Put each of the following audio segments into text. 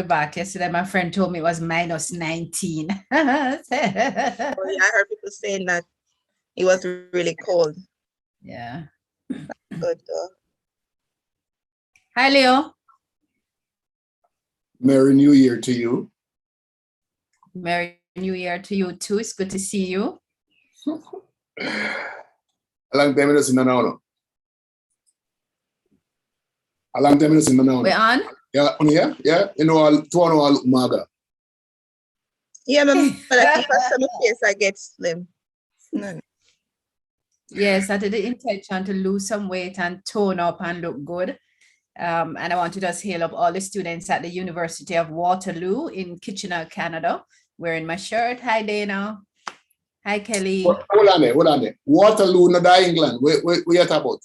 back yesterday. My friend told me it was minus 19. Oh, yeah, I heard people saying that it was really cold. Yeah. Good though. Hi, Leo. Merry New Year to you. Merry New Year to you too. It's good to see you. A long time I see now. A long time I see now. We're on? Yeah. You know, I look maga. Yeah, but I keep some face I get slim. No. Yes, I did the intention to lose some weight and tone up and look good. And I want to just hail up all the students at the University of Waterloo in Kitchener, Canada, wearing my shirt. Hi, Dana. Hi, Kelly. Hold on there. Waterloo, not England. Where you talking about?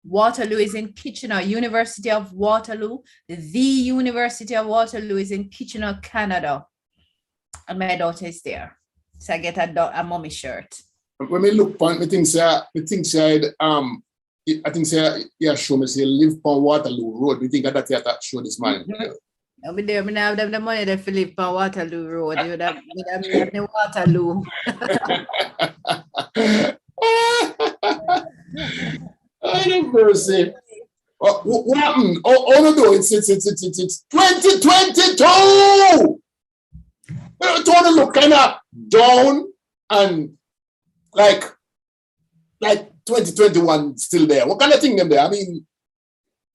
Waterloo is in Kitchener, University of Waterloo. The University of Waterloo is in Kitchener, Canada. And my daughter is there. So I get a mommy shirt. When me look on, I think show me say live on Waterloo Road. We think that show this man. I'll be there. I have the money to live on Waterloo Road. You have the Waterloo. I don't mercy. What happened? Oh no, it's 2022. It's want to look kind of down and like 2021 still there. What kind of thing them there? I mean,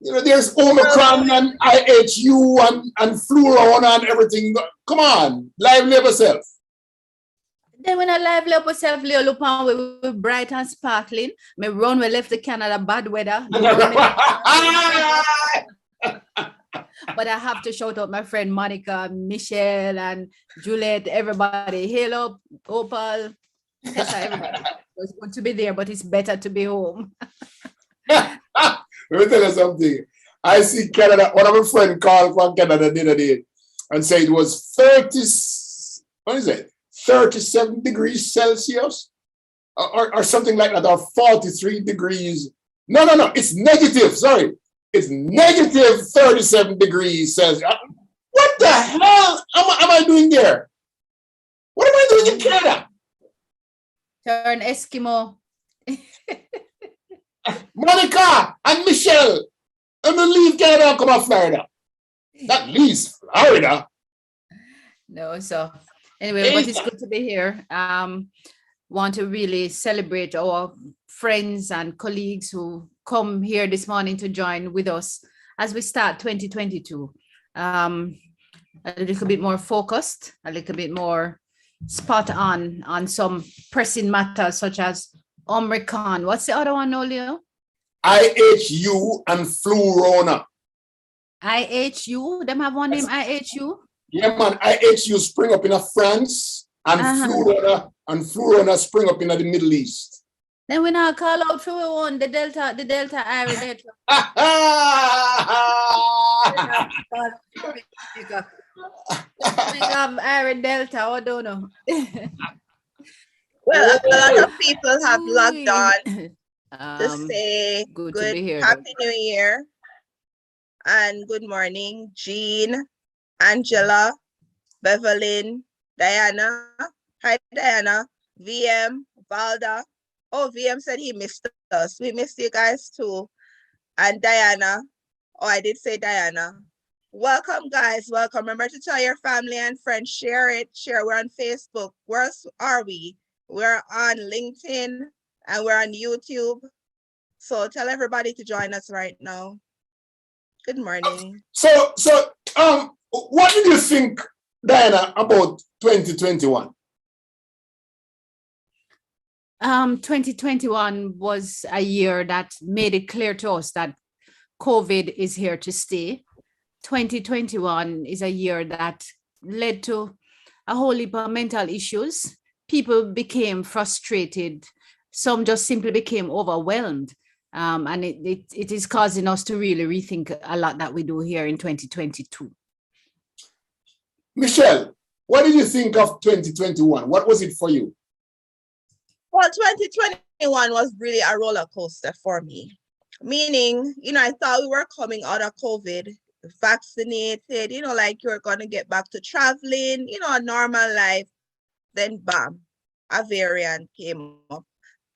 you know, there's Omicron and IHU and FLURONA and everything. Come on, lively up yourself. Then when I lively up yourself, Leo, look on we bright and sparkling. Me run, we left the Canada bad weather. But I have to shout out my friend Monica, Michelle, and Juliet, everybody. Hail up, Opal, Tessa, everybody. It's good to be there, but it's better to be home. Let me tell you something. I see Canada, one of my friends called from Canada the other day and said it was 37 degrees Celsius or something like that, or 43 degrees. No, it's negative, sorry. It's negative 37 degrees Celsius. What the hell am I doing there? What am I doing in Canada? Turn Eskimo. Monica and Michelle, I'm gonna leave Canada and come to Florida. Not least Florida. No, so anyway, but it's good to be here. Want to really celebrate our friends and colleagues who come here this morning to join with us as we start 2022. A little bit more focused, a little bit more spot on some pressing matters such as Omicron. What's the other one, Leo? IHU and FLURONA. IHU? Them have one name, IHU? Yeah, man. IHU spring up in France and FLURONA spring up in the Middle East. Then we now call out for one, the Delta Irish. We have Iron Delta, I don't know. Well, a lot of people have logged on to say good to be here, Happy New Year and good morning, Jean, Angela, Bevelyn, Diana. Hi, Diana. VM, Valda. Oh, VM said he missed us. We missed you guys too. And Diana. Oh, I did say Diana. Welcome, guys. Welcome. Remember to tell your family and friends. Share it. Share. We're on Facebook. Where else are we? We're on LinkedIn and we're on YouTube. So tell everybody to join us right now. Good morning. So, what did you think, Diana, about 2021? 2021 was a year that made it clear to us that COVID is here to stay. 2021 is a year that led to a whole heap of mental issues. People became frustrated. Some just simply became overwhelmed. And it is causing us to really rethink a lot that we do here in 2022. Michelle, what did you think of 2021? What was it for you? Well, 2021 was really a roller coaster for me. Meaning, I thought we were coming out of COVID. vaccinated, like you're going to get back to traveling, a normal life. Then bam, a variant came up.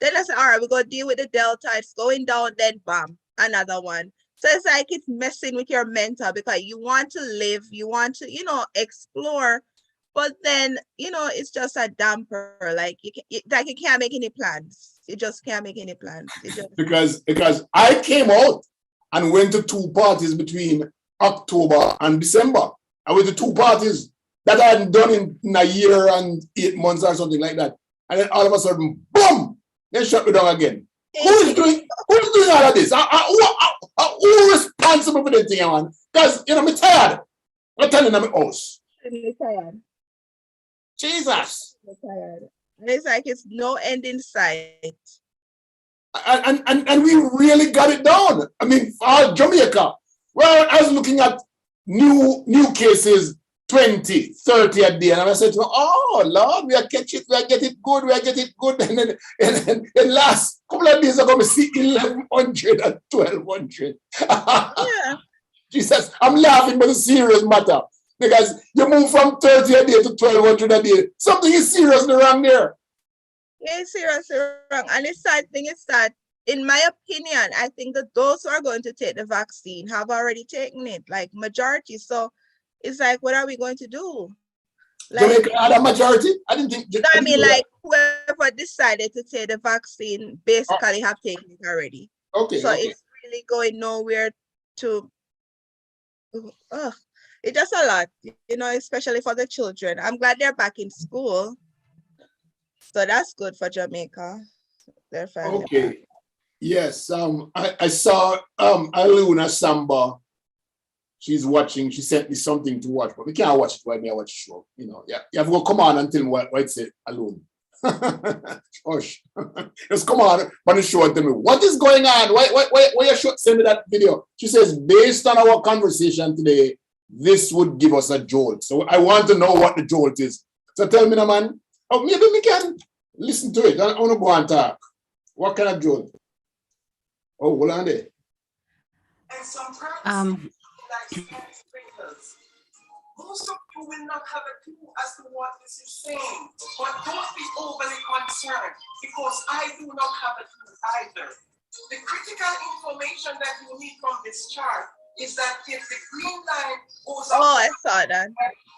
Then I said, all right, we're going to deal with the Delta. It's going down. Then bam, another one. So it's like it's messing with your mental because you want to live, you want to, explore. But then, it's just a damper. Like you can't make any plans. You just can't make any plans. Because I came out and went to 2 parties between October and December. I went to 2 parties that I hadn't done in a year and 8 months or something like that. And then all of a sudden, boom, they shut me down again. Who is doing all of this? Who responsible for this thing, man? Because, I'm tired. I'm telling them, I'm tired. Jesus. I'm tired. And it's like it's no end in sight. And we really got it down. I mean, for Jamaica, well, I was looking at new cases, 20, 30 a day, and I said, oh Lord, we are getting it good, and then last couple of days ago, we see 1,100 and 1,200. Yeah. Jesus, I'm laughing, but it's serious matter because you move from 30 a day to 1,200 a day. Something is seriously wrong there. Yeah, it's seriously wrong. And the sad thing is that, in my opinion, I think that those who are going to take the vaccine have already taken it, like majority. So it's like, what are we going to do? Like, Jamaica had a majority? I didn't think. I mean, like, whoever decided to take the vaccine basically have taken it already. Okay. So it's really going nowhere to. It's just a lot, especially for the children. I'm glad they're back in school. So that's good for Jamaica. Their family. Okay. Back. Yes. I saw Aluna Samba. She's watching. She sent me something to watch, but we can't watch it right now. Watch the show. You have to go come on and tell me what it's alone. Gosh. Just come on, but show it to me. What is going on? Why you send me that video? She says, based on our conversation today, this would give us a jolt. So I want to know what the jolt is. So tell me, man. Oh, maybe we can listen to it. I want to go and talk. What kind of jolt? Oh, hold on there. Most of you will not have a clue as to what this is saying, but don't be overly concerned because I do not have a clue either. The critical information that you need from this chart is that if the green line goes up. Oh, I saw that.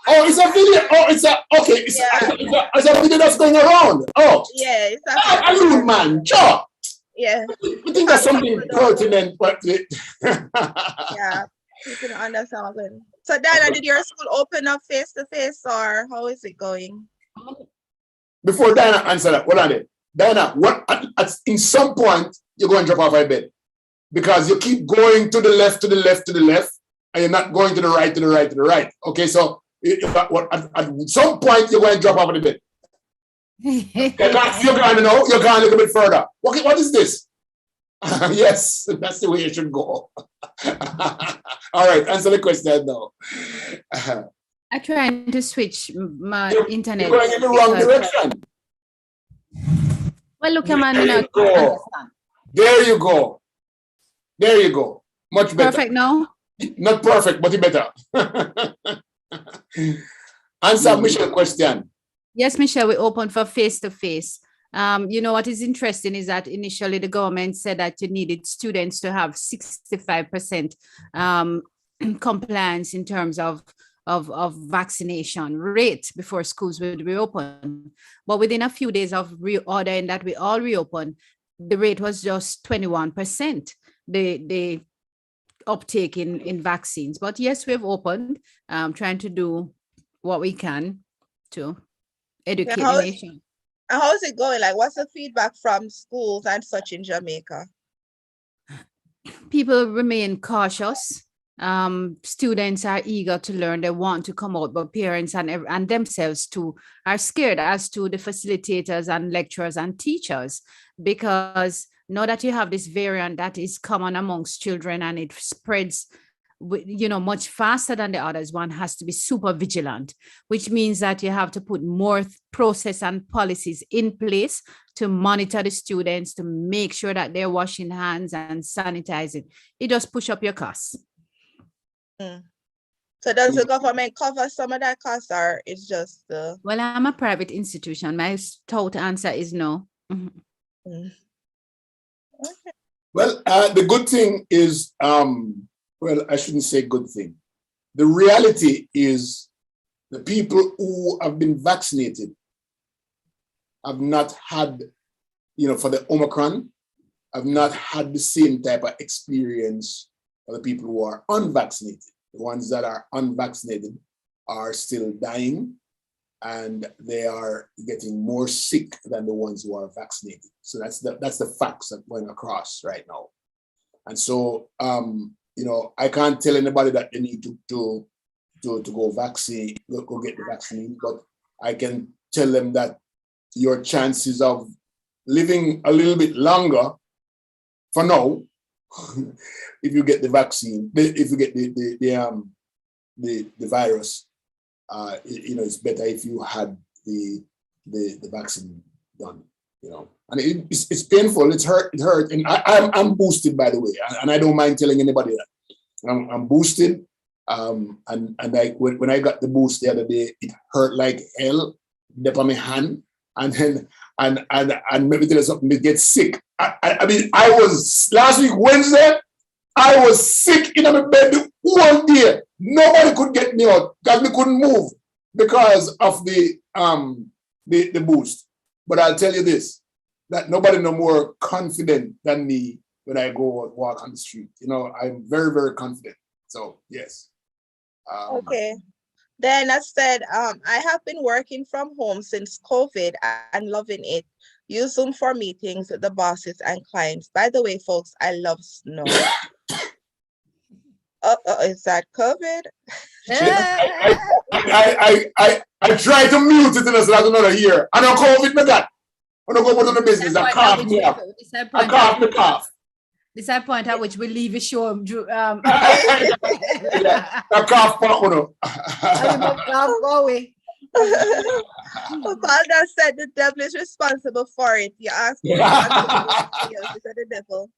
Oh, it's a video. Oh, it's a video that's going around. Oh, yeah, it's a video. Man, sure. Yeah. You think that's something pertinent, but yeah, you can understand. So, Diana, did your school open up face to face, or how is it going? Before Diana answer that, hold on there. Diana, in some point you're going to drop off my bed because you keep going to the left, and you're not going to the right. Okay, so at some point you're going to drop off the bed. You're going a little bit further. Okay, what is this? Yes, that's the way you should go. All right, answer the question now. I'm trying to switch my internet. You're going in the wrong direction. Well, look, man, There you go. Much better. Perfect now? Not perfect, but better. Answer Michelle's question. Yes, Michelle, we open for face-to-face. What is interesting is that initially the government said that you needed students to have 65% compliance in terms of vaccination rate before schools would reopen. But within a few days of reordering that we all reopen, the rate was just 21%, the uptake in vaccines. But yes, we've opened, trying to do what we can to educate the nation. How is it going? Like, what's the feedback from schools and such in Jamaica? People remain cautious. Students are eager to learn. They want to come out, but parents and themselves too are scared, as to the facilitators and lecturers and teachers, because now that you have this variant that is common amongst children and it spreads much faster than the others, one has to be super vigilant, which means that you have to put more process and policies in place to monitor the students, to make sure that they're washing hands and sanitizing. It just push up your costs. Mm. So does the government cover some of that cost, or it's just the? Well, I'm a private institution. My stout answer is no. Mhm. Mm. Okay. Well, the good thing is, well, I shouldn't say good thing. The reality is the people who have been vaccinated have not had, for the Omicron, have not had the same type of experience for the people who are unvaccinated. The ones that are unvaccinated are still dying, and they are getting more sick than the ones who are vaccinated. So that's the facts that going across right now. And so, I can't tell anybody that they need to go go get the vaccine, but I can tell them that your chances of living a little bit longer for now, if you get the vaccine, if you get the virus, it's better if you had the vaccine done, and it's painful, it hurt, and I'm boosted, by the way, and I don't mind telling anybody that I'm boosted, and when I got the boost the other day, it hurt like hell up on my hand, and then and maybe tell you something, it gets sick. I mean, I was last week Wednesday, I was sick in my bed the whole day. Nobody could get me out because we couldn't move because of the boost. But I'll tell you this, that nobody no more confident than me when I go and walk on the street. I'm very, very confident. So yes. Okay. Then I said, I have been working from home since COVID and loving it. Use Zoom for meetings with the bosses and clients. By the way, folks, I love snow. Is that COVID? I try to mute it in us another year. I don't COVID me that. I don't go to the business. I cough me up. I cough me cough. This is the point at which we leave the show. I cough part Father said the devil is responsible for it. You ask him, he said the devil.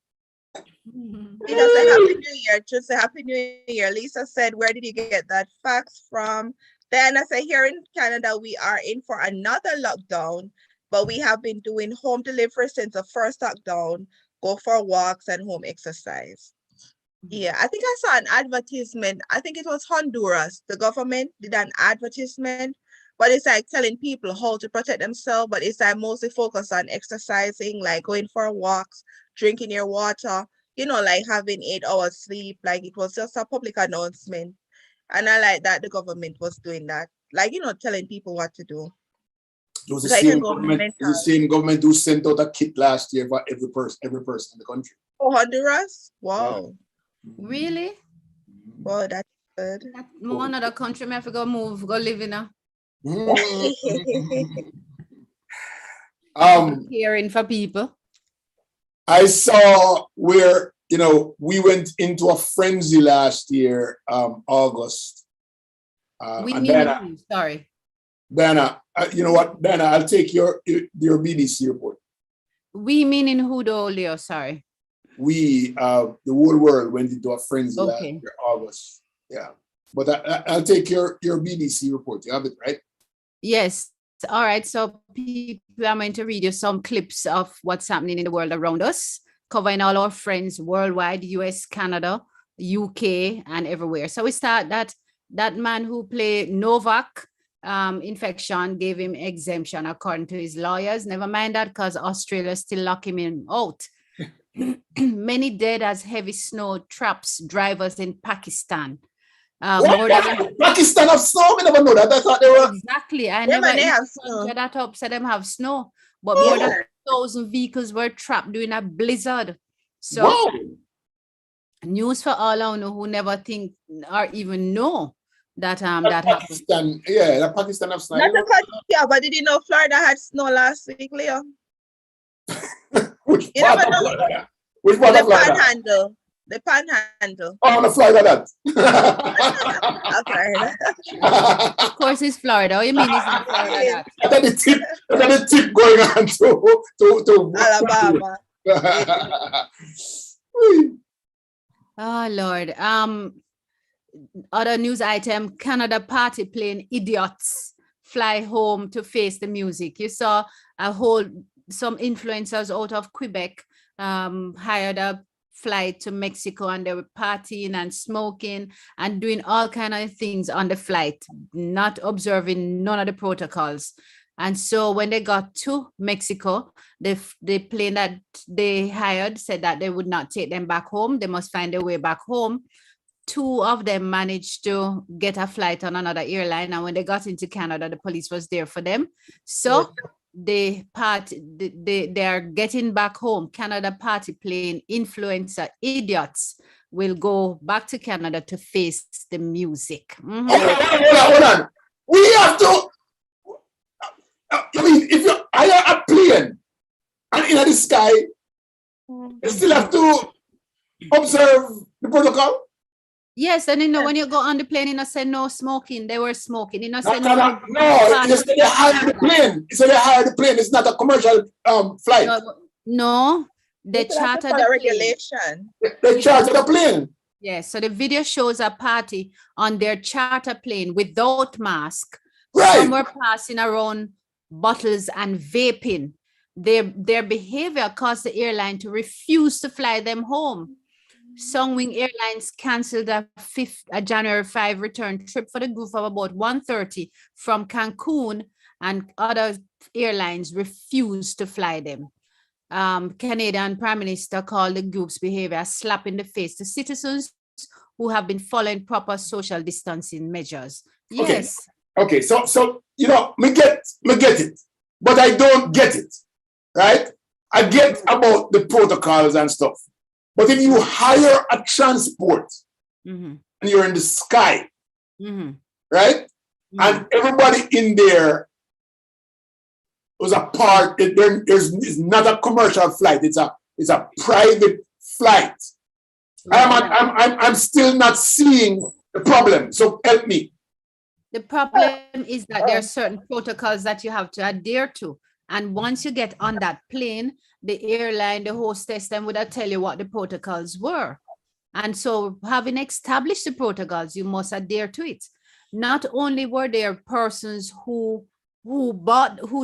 He doesn't Happy New Year. Just say Happy New Year. Lisa said, where did you get that fax from? Then I say, here in Canada, we are in for another lockdown, but we have been doing home delivery since the first lockdown. Go for walks and home exercise. Yeah, I think I saw an advertisement. I think it was Honduras. The government did an advertisement, but it's like telling people how to protect themselves, but it's like mostly focused on exercising, like going for walks, drinking your water, like having 8 hours sleep. Like it was just a public announcement. And I like that the government was doing that, like, telling people what to do. It was the same government who sent out a kit last year for every person in the country. Oh, Honduras? Wow. Really? Wow, that's good. One other country, I have to go live in a. Caring for people. I saw where, we went into a frenzy last year, August. Sorry. Diana, you know what, Diana, I'll take your BBC report. We meaning who though, Leo? Sorry. We, the whole world went into a frenzy last year, August. Yeah. But I'll take your BBC report. You have it, right? Yes. All right. So people, I'm going to read you some clips of what's happening in the world around us, covering all our friends worldwide, US, Canada, UK, and everywhere. So we start that man who played Novak infection gave him exemption according to his lawyers. Never mind that, because Australia still lock him out. Many dead as heavy snow traps drivers in Pakistan. Pakistan have snow? I never know that. I thought they were exactly. I never have snow. That up said them have snow, but more than 1,000 vehicles were trapped during a blizzard. So news for all who never think or even know that that happened. Yeah, that Pakistan have snow. Not a country, yeah, but did you know Florida had snow last week, Leo? Which part of Florida? Which part of Florida? Panhandle. The Panhandle. Oh, the Florida that. Of course, it's Florida. What you mean it's in Florida? The tip going on to Alabama. Oh Lord. other news item, Canada party plane idiots fly home to face the music. You saw some influencers out of Quebec hired a flight to Mexico, and they were partying and smoking and doing all kind of things on the flight, not observing none of the protocols. And so when they got to Mexico, the plane that they hired said that they would not take them back home. They must find their way back home. 2 of them managed to get a flight on another airline. And when they got into Canada, the police was there for them. So they are getting back home. Canada party plane influencer idiots will go back to Canada to face the music. Hold on. We have to, I mean, if you hire a plane and in the sky, you still have to observe the protocol. Yes, and when you go on the plane, say no smoking. They were smoking. No, it's they hire the plane. It's they hire the plane. It's not a commercial flight. No, they charter the regulation. They charter the plane. Yes, so the video shows a party on their charter plane without mask. Right. Some were passing around bottles and vaping. Their behavior caused the airline to refuse to fly them home. Sunwing Airlines canceled a January 5 return trip for the group of about 1:30 from Cancun, and other airlines refused to fly them. Canadian Prime Minister called the group's behavior a slap in the face to citizens who have been following proper social distancing measures. Yes. Okay. So me get it, but I don't get it, right? I get about the protocols and stuff. But if you hire a transport and you're in the sky, right? And everybody in there was a part, it's not a commercial flight, it's a private flight. I'm still not seeing the problem. So help me. The problem is that there are certain protocols that you have to adhere to. And once you get on that plane, the airline, the hostess, then would tell you what the protocols were. And so having established the protocols, you must adhere to it. Not only were there persons who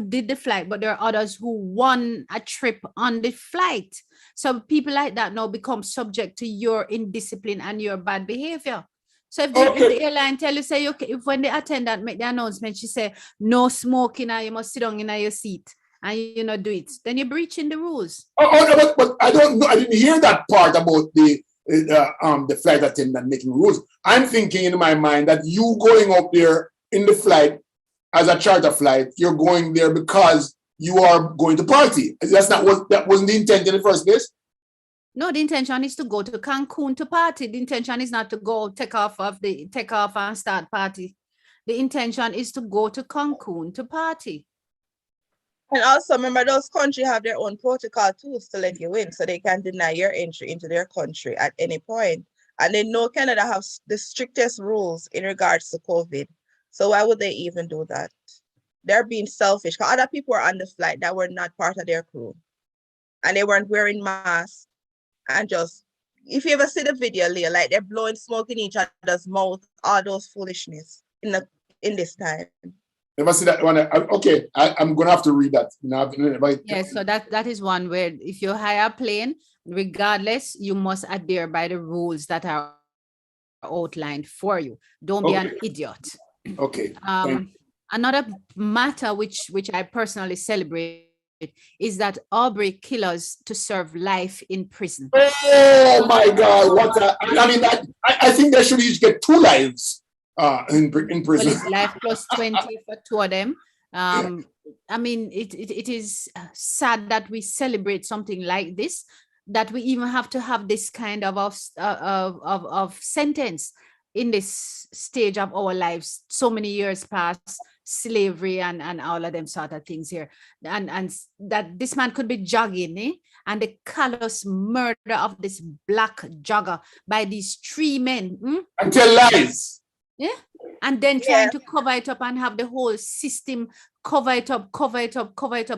did the flight, but there are others who won a trip on the flight. So people like that now become subject to your indiscipline and your bad behavior. So if the airline tell you, say, okay, if when the attendant make the announcement, she say, no smoking, and you must sit down in your seat, and you not do it, then you're breaching the rules. But I don't know. I didn't hear that part about the flight attendant making rules. I'm thinking in my mind that you going up there in the flight as a charter flight, you're going there because you are going to party. That wasn't the intent in the first place. No, the intention is to go to Cancun to party. The intention is not to go take off and start party. The intention is to go to Cancun to party. And also remember, those countries have their own protocol tools to let you in, so they can deny your entry into their country at any point. And they know Canada has the strictest rules in regards to COVID. So why would they even do that? They're being selfish. Other people were on the flight that were not part of their crew, and they weren't wearing masks. And just, if you ever see the video, Leah, like they're blowing smoke in each other's mouth, all those foolishness in this time. Never see that one. Okay, I'm gonna have to read that. Yes, so that is one where if you hire a plane, regardless, you must adhere by the rules that are outlined for you. Don't be an idiot. Okay. Another matter which I personally celebrate is that Aubrey killers to serve life in prison. Oh my God! I think they should each get 2 lives in prison. Well, it's life plus 20 for 2 of them. I mean, it is sad that we celebrate something like this, that we even have to have this kind of sentence in this stage of our lives. So many years past, slavery and all of them sort of things here, and that this man could be jogging, and the callous murder of this black jogger by these 3 men and tell lies, and then trying to cover it up and have the whole system cover it up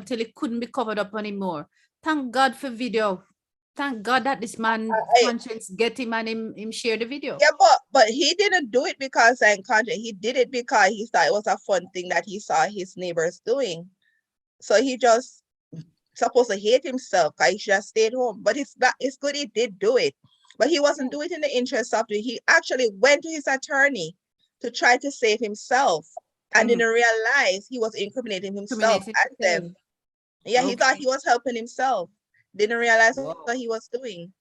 till it couldn't be covered up anymore. Thank God for video. Thank God that this man conscience get him and him share the video. Yeah, But he didn't do it because I'm conscious. He did it because he thought it was a fun thing that he saw his neighbors doing. So he just supposed to hate himself because he should have stayed home. But it's good he did do it. But he wasn't doing it in the interest of it. He actually went to his attorney to try to save himself and didn't realize he was incriminating himself and them. Yeah, he thought he was helping himself. Didn't realize what he was doing.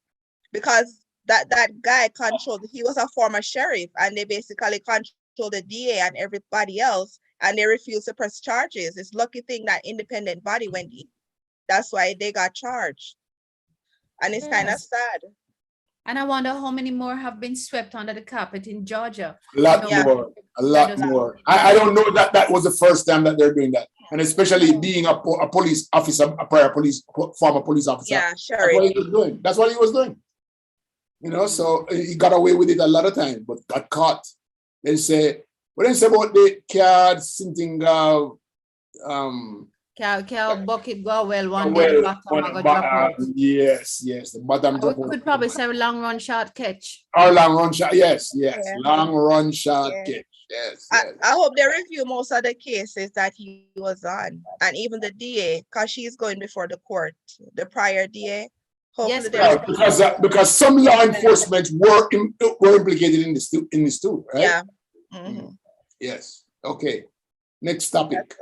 Because that guy controlled, he was a former sheriff, and they basically controlled the DA and everybody else, and they refused to press charges. It's lucky thing that independent body went in. That's why they got charged. And it's kind of sad. And I wonder how many more have been swept under the carpet in Georgia. A lot more. I don't know that was the first time that they're doing that. And especially being a police officer, a prior former police officer. Yeah, sure. That's what he was doing. That's what he was doing. You know, so he got away with it a lot of times, but got caught. They say, what they say about the card something bucket go well one day the bottom go drop out. Yes, the bottom drop out. We could probably say long run short catch. Or long run shot, yes. Long run shot catch. Yes. I hope they review most of the cases that he was on, and even the DA, because she's going before the court, the prior DA. Yes, because some law enforcement were implicated in this too, right? Yeah. Yes. Okay. Next topic.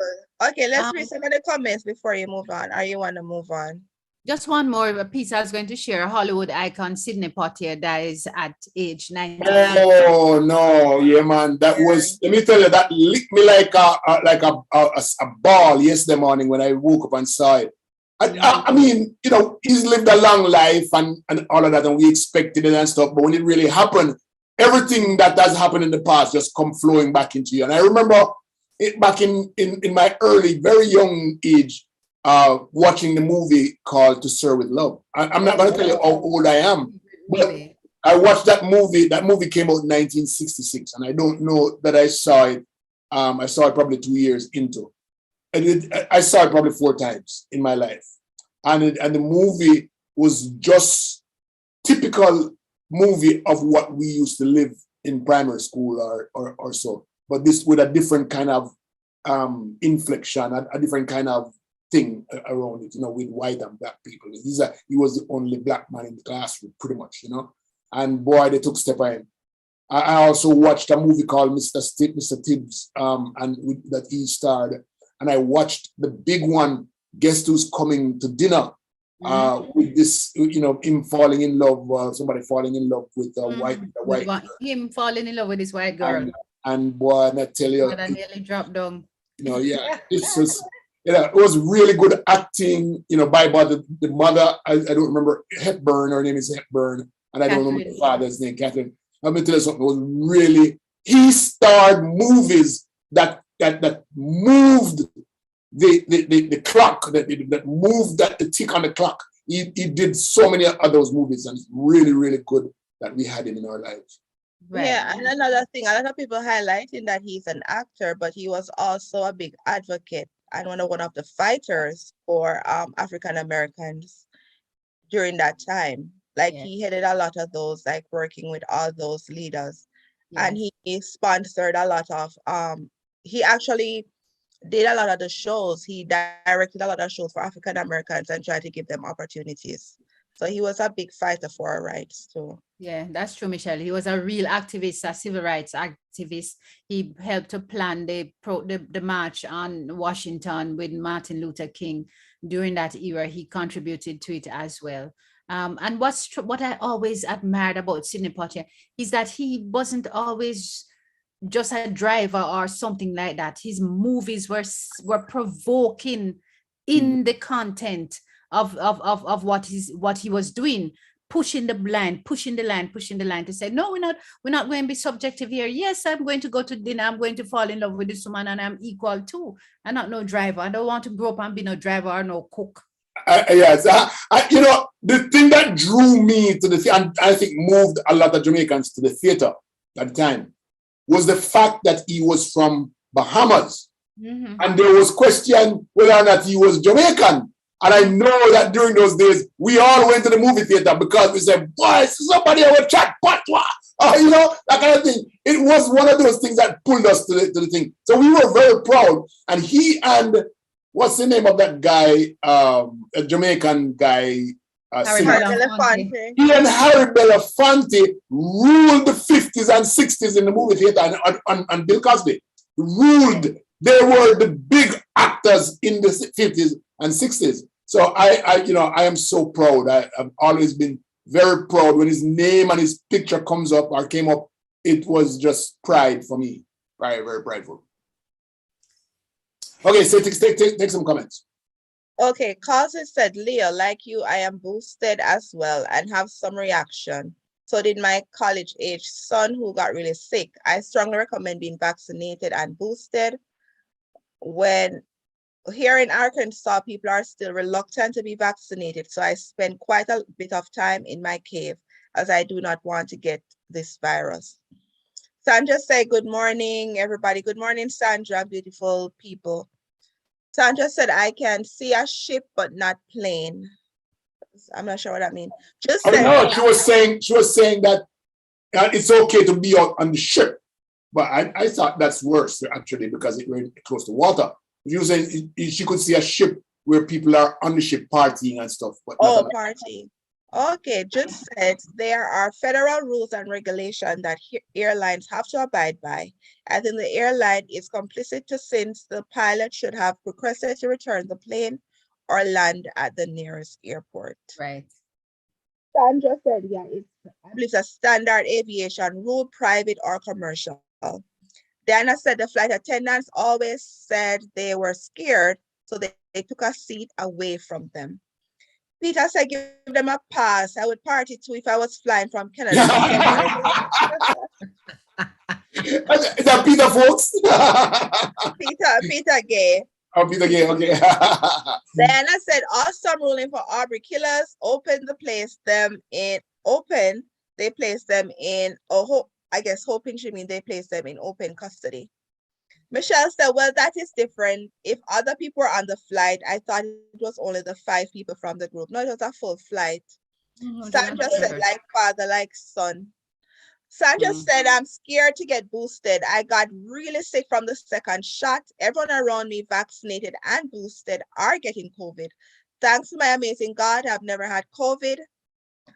Okay, let's read some of the comments before you move on. Or you want to move on? Just one more piece I was going to share. Hollywood icon Sidney Poitier dies at age 90. Oh no, yeah, man. That was, let me tell you, that licked me like a ball yesterday morning when I woke up and saw it. I mean, you know, he's lived a long life and all of that, and we expected it and stuff. But when it really happened, everything that has happened in the past just come flowing back into you. And I remember it back in my early, very young age, watching the movie called To Serve with Love. I'm not going to tell you how old I am, but I watched that movie. That movie came out in 1966, and I don't know that I saw it. I saw it probably 2 years into. I saw it probably 4 times in my life. And the movie was just typical movie of what we used to live in primary school or so. But this with a different kind of inflection, a different kind of thing around it, you know, with white and black people. He was the only black man in the classroom, pretty much, you know. And boy, they took step on him. I also watched a movie called Mr. Tibbs, and that he starred. And I watched the big one, Guess Who's Coming to Dinner, with this, you know, him falling in love, somebody falling in love with a white. Him falling in love with his white girl. And boy, and I tell you, I nearly dropped down. You know, yeah, it's just, it was really good acting, you know, by the mother. I don't remember Hepburn. Her name is Hepburn, and I don't remember the father's name, Catherine. Let me tell you something. It was really, he starred movies that moved the clock, that moved the tick on the clock. He did so many of those movies, and it's really, really good that we had him in our lives. Right. Yeah, and another thing, a lot of people highlighting that he's an actor, but he was also a big advocate and one of the fighters for African Americans during that time. Like he headed a lot of those, like working with all those leaders, and he sponsored a lot of he actually did a lot of the shows. He directed a lot of shows for African Americans and tried to give them opportunities. So he was a big fighter for our rights too. Yeah, that's true, Michelle. He was a real activist, a civil rights activist. He helped to plan the march on Washington with Martin Luther King during that era. He contributed to it as well. And what I always admired about Sidney Poitier is that he wasn't always just a driver or something like that. His movies were provoking in the content of what he was doing, pushing the line to say, no, we're not going to be subjective here. Yes, I'm going to go to dinner. I'm going to fall in love with this woman, and I'm equal too. I'm not no driver. I don't want to grow up and be no driver or no cook. Yes, you know, the thing that drew me to the theater, and I think moved a lot of Jamaicans to the theater at the time, was the fact that he was from Bahamas. And there was question whether or not he was Jamaican. And I know that during those days, we all went to the movie theater because we said, boy, somebody will chat patois. You know, that kind of thing. It was one of those things that pulled us to the thing. So we were very proud. And he and what's the name of that guy, a Jamaican guy, singer? He and Harry Belafonte ruled the 50s and 60s in the movie theater, and Bill Cosby ruled. They were the big actors in the 50s and 60s. So I am so proud. I've always been very proud when his name and his picture comes up or came up. It was just pride for me. Very, very prideful. Okay, so take some comments. Okay, Carlson said, Leo, like you, I am boosted as well and have some reaction. So did my college-age son who got really sick. I strongly recommend being vaccinated and boosted. When here in Arkansas, people are still reluctant to be vaccinated. So I spend quite a bit of time in my cave as I do not want to get this virus. Sandra said, good morning, everybody. Good morning, Sandra, beautiful people. Sandra said, I can see a ship, but not plane. I'm not sure what that means. Just no, she was saying that it's okay to be out on the ship. But I thought that's worse, actually, because it was close to water. You were saying she could see a ship where people are on the ship partying and stuff. But partying. Okay, just said there are federal rules and regulations that airlines have to abide by. I think the airline is complicit to since the pilot should have requested to return the plane or land at the nearest airport. Right. Sandra said, yeah, I believe it's a standard aviation rule, private or commercial. Diana said the flight attendants always said they were scared, so they took a seat away from them. Peter said, give them a pass. I would party too if I was flying from Canada. Is that Peter, folks? Peter Gay. Oh, Peter Gay, okay. Diana said, awesome ruling for Aubrey killers. They place them in, I guess hoping she means they place them in open custody. Michelle said, well, that is different. If other people were on the flight, I thought it was only the 5 people from the group. No, it was a full flight. Sandra said, like father, like son. Sandra said, I'm scared to get boosted. I got really sick from the second shot. Everyone around me vaccinated and boosted are getting COVID. Thanks to my amazing God, I've never had COVID.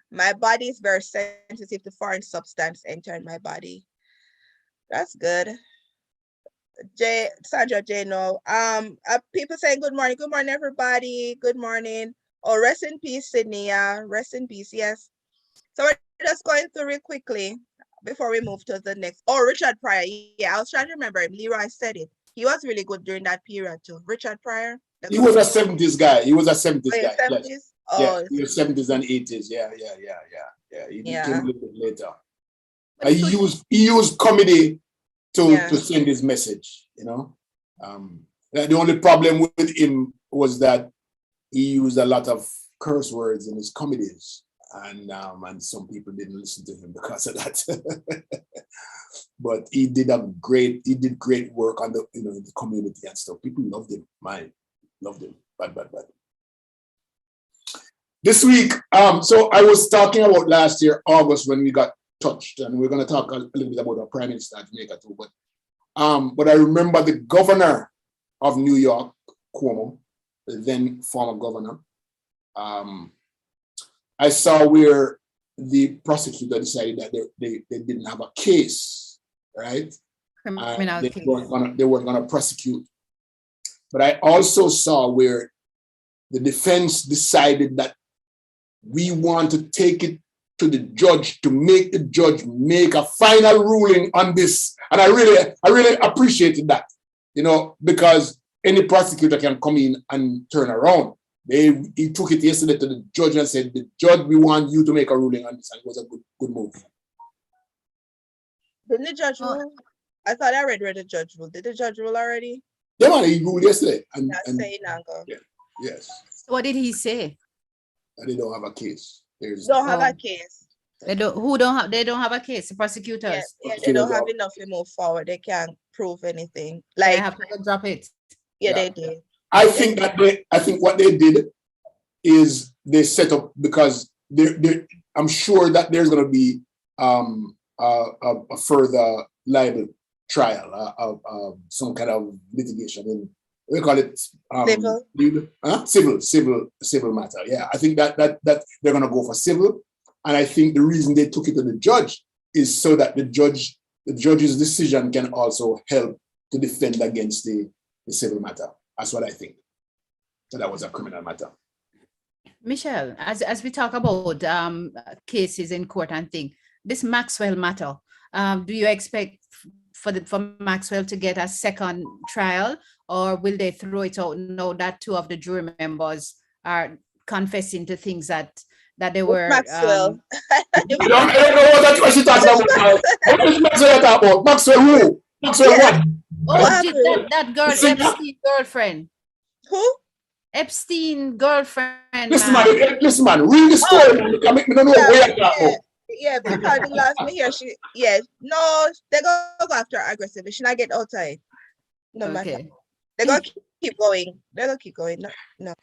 My body is very sensitive to foreign substance entering my body. That's good. Sandra J, no. People saying good morning. Good morning, everybody. Good morning. Oh, rest in peace, Sydney. Rest in peace, yes. So we're just going through real quickly before we move to the next. Oh, Richard Pryor. Yeah, I was trying to remember him. Leroy said it. He was really good during that period too. Richard Pryor. He was a 70s guy. He was a 70s guy. 70s? Yes. Oh, yeah, he was 70s and 80s. Yeah. He came a little bit later. He used comedy to send his message, you know. The only problem with him was that he used a lot of curse words in his comedies, and some people didn't listen to him because of that. But he did great work on the the community and stuff. People loved him. Loved him. Bad. This week, so I was talking about last year, August, when we got touched, and we're going to talk a little bit about our Prime Minister of Jamaica too. But I remember the governor of New York, Cuomo, the then former governor. I saw where the prosecutor decided that they didn't have a case, right? They weren't gonna prosecute. But I also saw where the defense decided that we want to take it to the judge to make the judge make a final ruling on this. And I really appreciated that, because any prosecutor can come in and turn around. He took it yesterday to the judge and said, the judge, we want you to make a ruling on this. And it was a good move. Didn't the judge rule? I thought I read where the judge ruled. Did the judge rule already? Yeah, man, he ruled yesterday. Yes. What did he say? That they don't have a case. They don't have a case. They don't have a case, the prosecutors. Yeah, they don't have enough to move forward. They can't prove anything. Like they have to drop it. Yeah, they did. I think what they did is they set up, because I'm sure that there's going to be a further libel trial, some kind of litigation in, we call it civil matter. Yeah, I think that they're going to go for civil, and I think the reason they took it to the judge is so that the judge's decision can also help to defend against the civil matter. That's what I think. So that was a criminal matter. Michelle, as we talk about cases in court and thing, this Maxwell matter, do you expect for Maxwell to get a second trial, or will they throw it out now that two of the jury members are confessing to things that they were Maxwell? I don't know what she's talking about. What is Maxwell talking about? Maxwell who? Maxwell what? Oh, that girl, Epstein girlfriend. Who? Epstein girlfriend. Listen, man, read the story. I don't know where you're talking about. Yeah, because the last me here, no, they go after her aggressively. She not get outside. No matter. They gonna keep going. They're gonna keep going. No.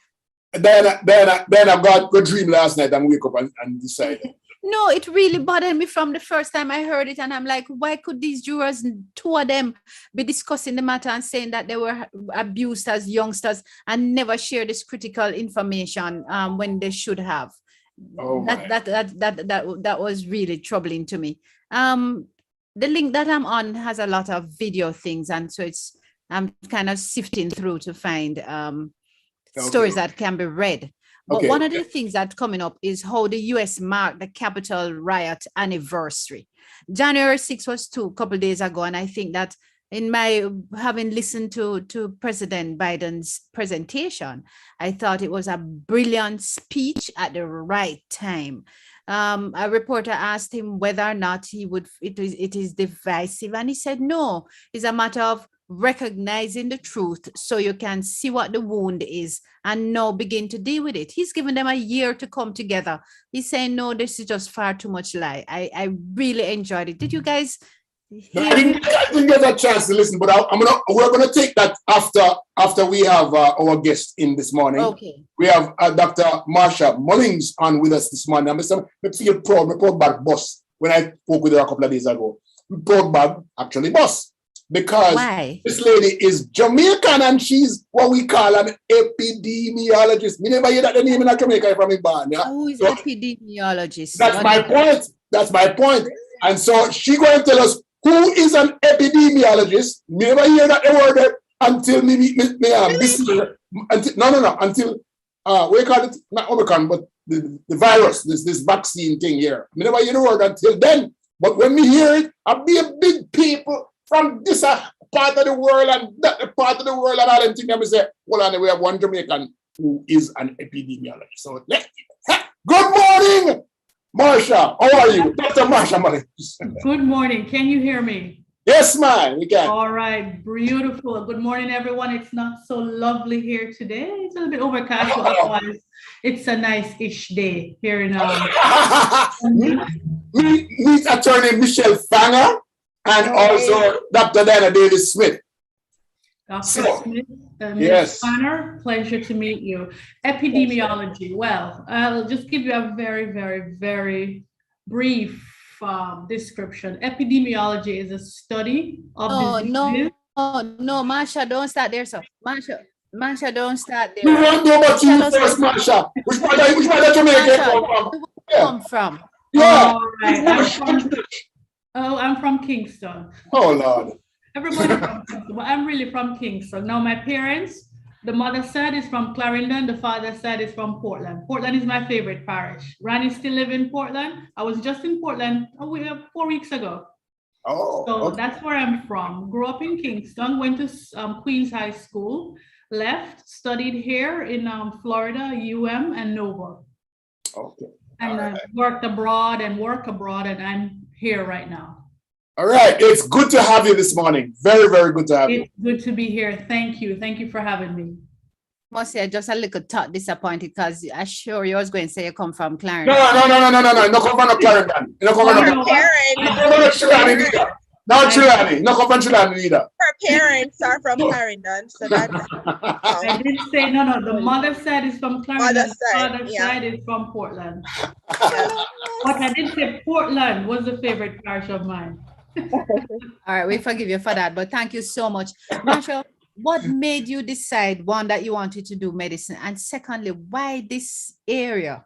Then I got a dream last night and wake up and decide. No, it really bothered me from the first time I heard it, and I'm like, why could these jurors, two of them, be discussing the matter and saying that they were abused as youngsters and never share this critical information when they should have? Oh, that was really troubling to me. The link that I'm on has a lot of video things, and so I'm kind of sifting through to find stories that can be read. But one of the things that's coming up is how the US marked the Capitol riot anniversary. January 6th was a couple days ago, and I think that in my having listened to President Biden's presentation, I thought it was a brilliant speech at the right time. A reporter asked him whether or not it is divisive, and he said no, it's a matter of recognizing the truth so you can see what the wound is and now begin to deal with it. He's given them a year to come together. He's saying no, this is just far too much lie. I really enjoyed it. Did you guys hear I didn't get a chance to listen, but we're gonna take that after we have our guest in this morning. Okay. We have Dr. Marsha Mullings on with us this morning. I feel proud. My proud bag boss when I spoke with her a couple of days ago. Proud bag actually boss. Because this lady is Jamaican and she's what we call an epidemiologist. Me never hear that the name in Jamaica from Iban. Yeah? Who is epidemiologist? That's my point. That's my point. And so she going to tell us who is an epidemiologist. Me never hear that the word until this year. Until we call it not Omicron, but the virus, this vaccine thing here. Me never hear the word until then. But when we hear it, I'll be a big people from this part of the world and that part of the world and all them things, we say, hold on, we have one Jamaican who is an epidemiologist. So good morning, Marsha. How are you? Dr. Marsha Mullings. Good morning. Can you hear me? Yes, ma'am, we can. All right, beautiful. Good morning, everyone. It's not so lovely here today. It's a little bit overcast, but otherwise it's a nice-ish day here in meet attorney Michelle Fanger. And also Dr. Diana Davis Smith. Dr. Smith, yes. Honor, pleasure to meet you. Epidemiology. Well, I'll just give you a very, very, very brief description. Epidemiology is a study of diseases. No, Marsha, don't start there, sir. Marsha, don't start there. We want to know about you first, Marsha. Which part of Jamaica come from? Yeah. All right. I'm from Kingston. Oh, Lord. Everybody from Kingston, but I'm really from Kingston. Now, my parents, the mother side is from Clarendon, the father side is from Portland. Portland is my favorite parish. Ranny still live in Portland. I was just in Portland 4 weeks ago. Oh, so okay. That's where I'm from. Grew up in Kingston, went to Queens High School, left, studied here in Florida, and Nova. Okay. And work abroad, and I'm here right now. All right. It's good to have you this morning. Very, very good to have you. It's good to be here. Thank you. Thank you for having me. Must say just a little disappointed because I sure you was going to say you come from Clarendon. No. No come from Clarendon. You don't come from Clarendon. No Chilani, no come from Chilani either. Her parents are from Clarendon, so that I did say no. The mother side is from Clarendon. Mother The side, father yeah. side is from Portland. yeah. But I did say Portland was the favorite parish of mine. All right, we forgive you for that, but thank you so much. Marsha, what made you decide, one, that you wanted to do medicine, and secondly, why this area?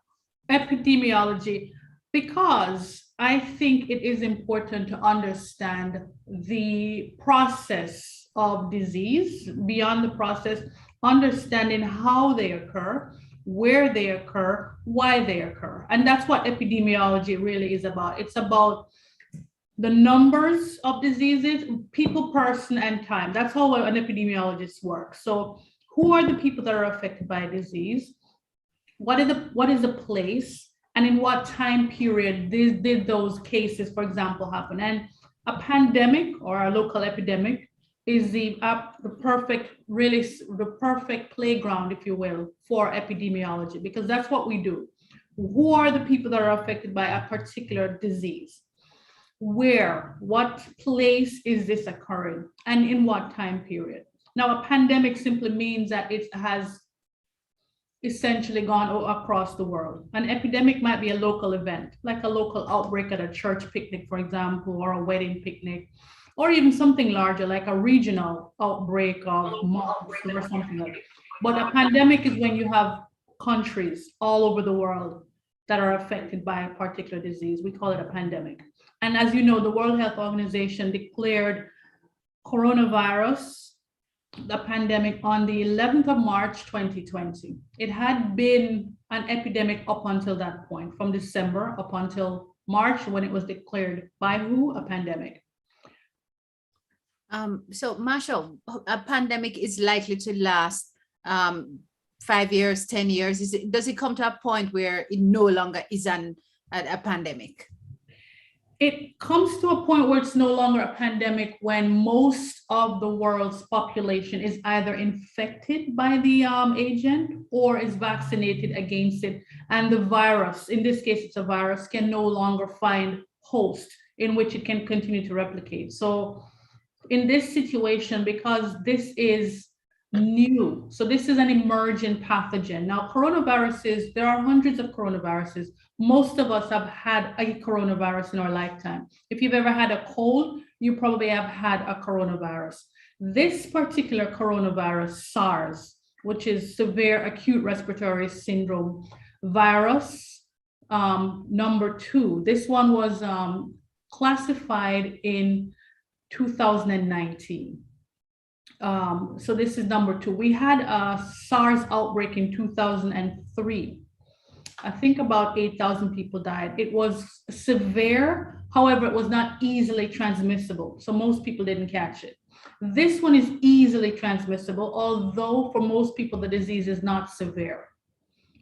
Epidemiology, because I think it is important to understand the process of disease, beyond the process, understanding how they occur, where they occur, why they occur. And that's what epidemiology really is about. It's about the numbers of diseases, people, person, and time. That's how an epidemiologist works. So who are the people that are affected by a disease? What is the place? And in what time period did those cases, for example, happen? And a pandemic or a local epidemic is the perfect playground, if you will, for epidemiology, because that's what we do. Who are the people that are affected by a particular disease? Where, what place is this occurring, and in what time period? Now, a pandemic simply means that it has essentially gone across the world. An epidemic might be a local event, like a local outbreak at a church picnic, for example, or a wedding picnic, or even something larger, like a regional outbreak of mumps or something like that. But a pandemic is when you have countries all over the world that are affected by a particular disease. We call it a pandemic. And as you know, the World Health Organization declared coronavirus, the pandemic, on the 11th of March, 2020. It had been an epidemic up until that point, from December up until March, when it was declared by who? A pandemic. So Marsha, a pandemic is likely to last 5 years, 10 years. Does it come to a point where it no longer is a pandemic? It comes to a point where it's no longer a pandemic when most of the world's population is either infected by the agent or is vaccinated against it. And the virus, in this case, it's a virus, can no longer find host in which it can continue to replicate. So in this situation, because this is new, so this is an emergent pathogen. Now, coronaviruses, there are hundreds of coronaviruses. Most of us have had a coronavirus in our lifetime. If you've ever had a cold, you probably have had a coronavirus. This particular coronavirus, SARS, which is severe acute respiratory syndrome virus, number 2, this one was classified in 2019. So this is number 2. We had a SARS outbreak in 2003. I think about 8,000 people died. It was severe, however, it was not easily transmissible, so most people didn't catch it. This one is easily transmissible, although for most people the disease is not severe.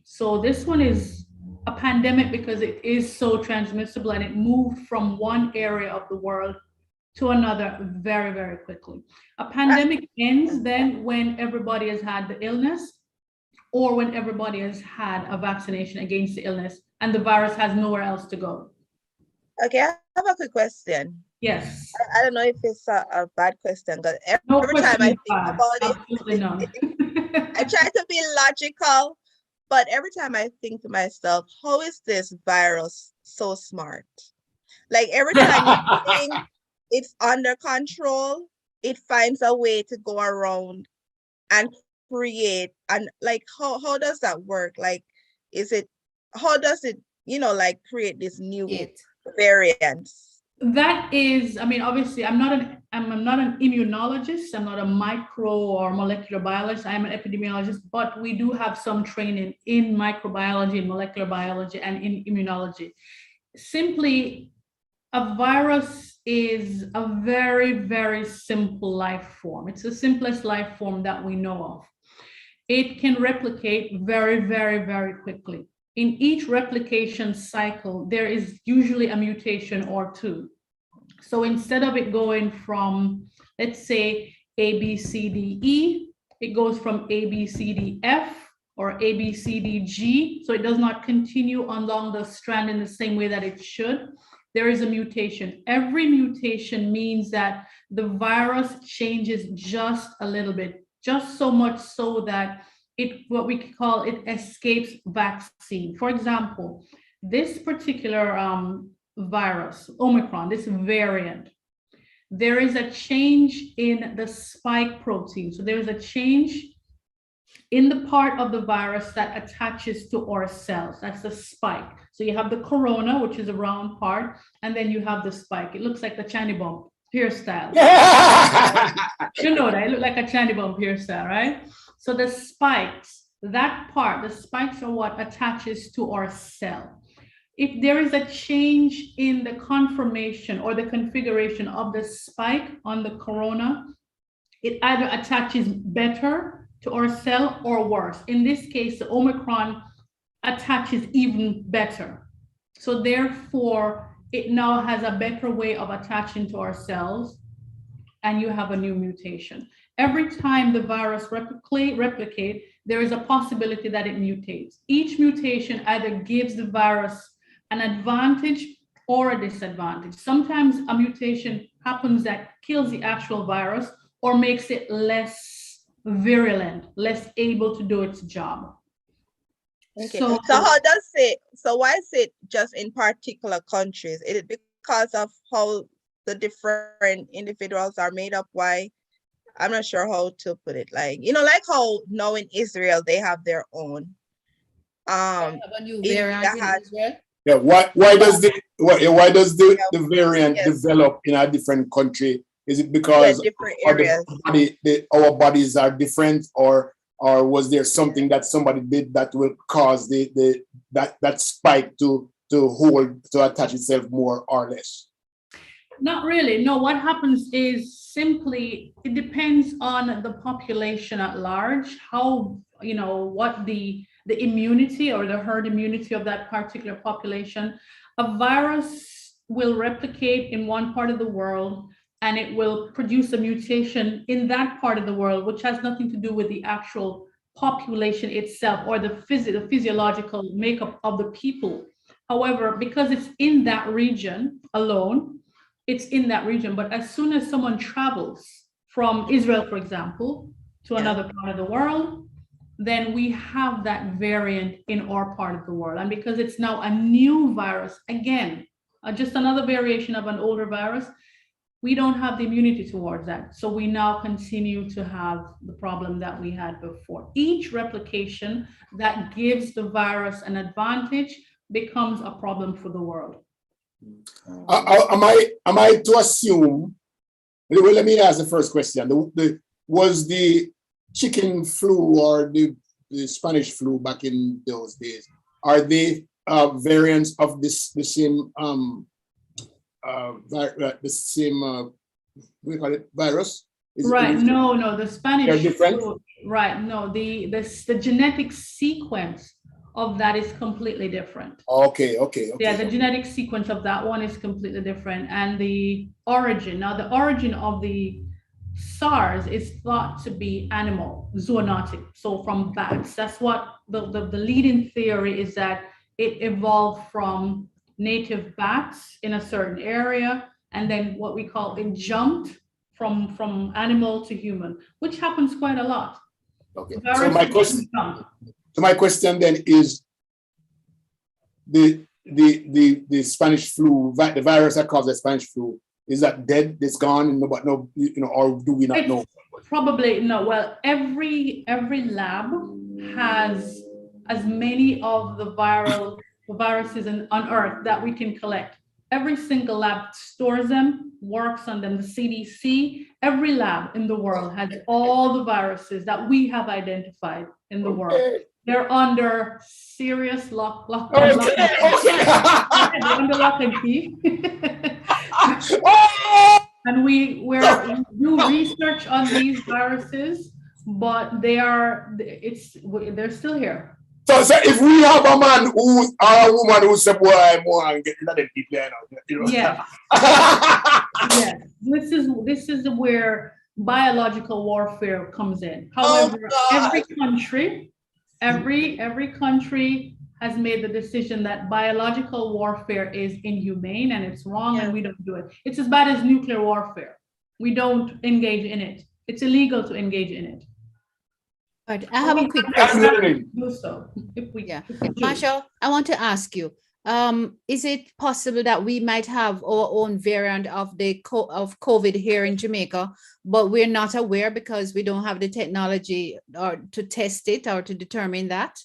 So this one is a pandemic because it is so transmissible, and it moved from one area of the world to another very, very quickly. A pandemic ends then when everybody has had the illness, or when everybody has had a vaccination against the illness and the virus has nowhere else to go. Okay, I have a quick question. Yes. I don't know if it's a bad question, because every time I think about it, absolutely not. I try to be logical, but every time I think to myself, how is this virus so smart? Like every time you think it's under control, it finds a way to go around and create. And like how does that work? Like, how does it like create this new variants? That is, I mean, obviously I'm not an immunologist, I'm not a micro or molecular biologist, I'm an epidemiologist, but we do have some training in microbiology and molecular biology and in immunology. Simply, a virus is a very, very simple life form. It's the simplest life form that we know of. It can replicate very, very, very quickly. In each replication cycle, there is usually a mutation or two. So instead of it going from, let's say, A, B, C, D, E, it goes from A, B, C, D, F, or A, B, C, D, G. So it does not continue along the strand in the same way that it should. there is a mutation. Every mutation means that the virus changes just a little bit, just so much so that what we call it escapes vaccine. For example, this particular virus, Omicron, this variant, there is a change in the spike protein. So there is a change in the part of the virus that attaches to our cells. That's the spike. So you have the corona, which is a round part, and then you have the spike. It looks like the China bump hairstyle. You know that, it looks like a China bump hairstyle, right? So the spikes, that part, the spikes are what attaches to our cell. If there is a change in the conformation or the configuration of the spike on the corona, it either attaches better to our cell or worse. In this case, the Omicron attaches even better. So therefore, it now has a better way of attaching to our cells, and you have a new mutation. Every time the virus replicate, there is a possibility that it mutates. Each mutation either gives the virus an advantage or a disadvantage. Sometimes a mutation happens that kills the actual virus or makes it less virulent, less able to do its job. Okay. So how does it, so why is it just in particular countries? Is it because of how the different individuals are made up? Why? I'm not sure how to put it. Like, you know, like how now in Israel, they have their own. Yeah, why does the variant develop in a different country? Is it because different areas? Our bodies are different, or was there something that somebody did that will cause that spike to attach itself more or less? Not really. No, what happens is simply it depends on the population at large, how, you know, what the immunity or the herd immunity of that particular population. A virus will replicate in one part of the world and it will produce a mutation in that part of the world, which has nothing to do with the actual population itself or the physiological makeup of the people. However, because it's in that region alone, it's in that region. But as soon as someone travels from Israel, for example, to another part of the world, then we have that variant in our part of the world. And because it's now a new virus, again, just another variation of an older virus, we don't have the immunity towards that. So we now continue to have the problem that we had before. Each replication that gives the virus an advantage becomes a problem for the world. Am I to assume, well, let me ask the first question. Was the chicken flu or the Spanish flu back in those days, are they variants of the same we call it virus? Right. No, the Spanish they're different? flu, right. No, the genetic sequence of that is completely different. Okay. Yeah, the genetic sequence of that one is completely different. And the origin of the SARS is thought to be animal, zoonotic, so from bats. That's what the leading theory is, that it evolved from native bats in a certain area, and then what we call it jumped from animal to human, which happens quite a lot. Okay. So my question then is, the Spanish flu, the virus that caused the Spanish flu, is that dead? It's gone, or do we not know? Probably no. Well, every lab has as many of the viruses on Earth that we can collect. Every single lab stores them, works on them. The CDC, every lab in the world has all the viruses that we have identified in the world. They're under serious lock and key. And we do research on these viruses, but they're still here. So if we have a man or a woman who said, "Boy, I'm more and get rid of the people," Yeah. Yeah. This is where biological warfare comes in. However, every country has made the decision that biological warfare is inhumane and it's wrong and we don't do it. It's as bad as nuclear warfare. We don't engage in it. It's illegal to engage in it. All right, I have a quick That's question. learning. Do so if we, Yeah. if we choose. Marsha, I want to ask you, is it possible that we might have our own variant of the of COVID here in Jamaica, but we're not aware because we don't have the technology or to test it or to determine that?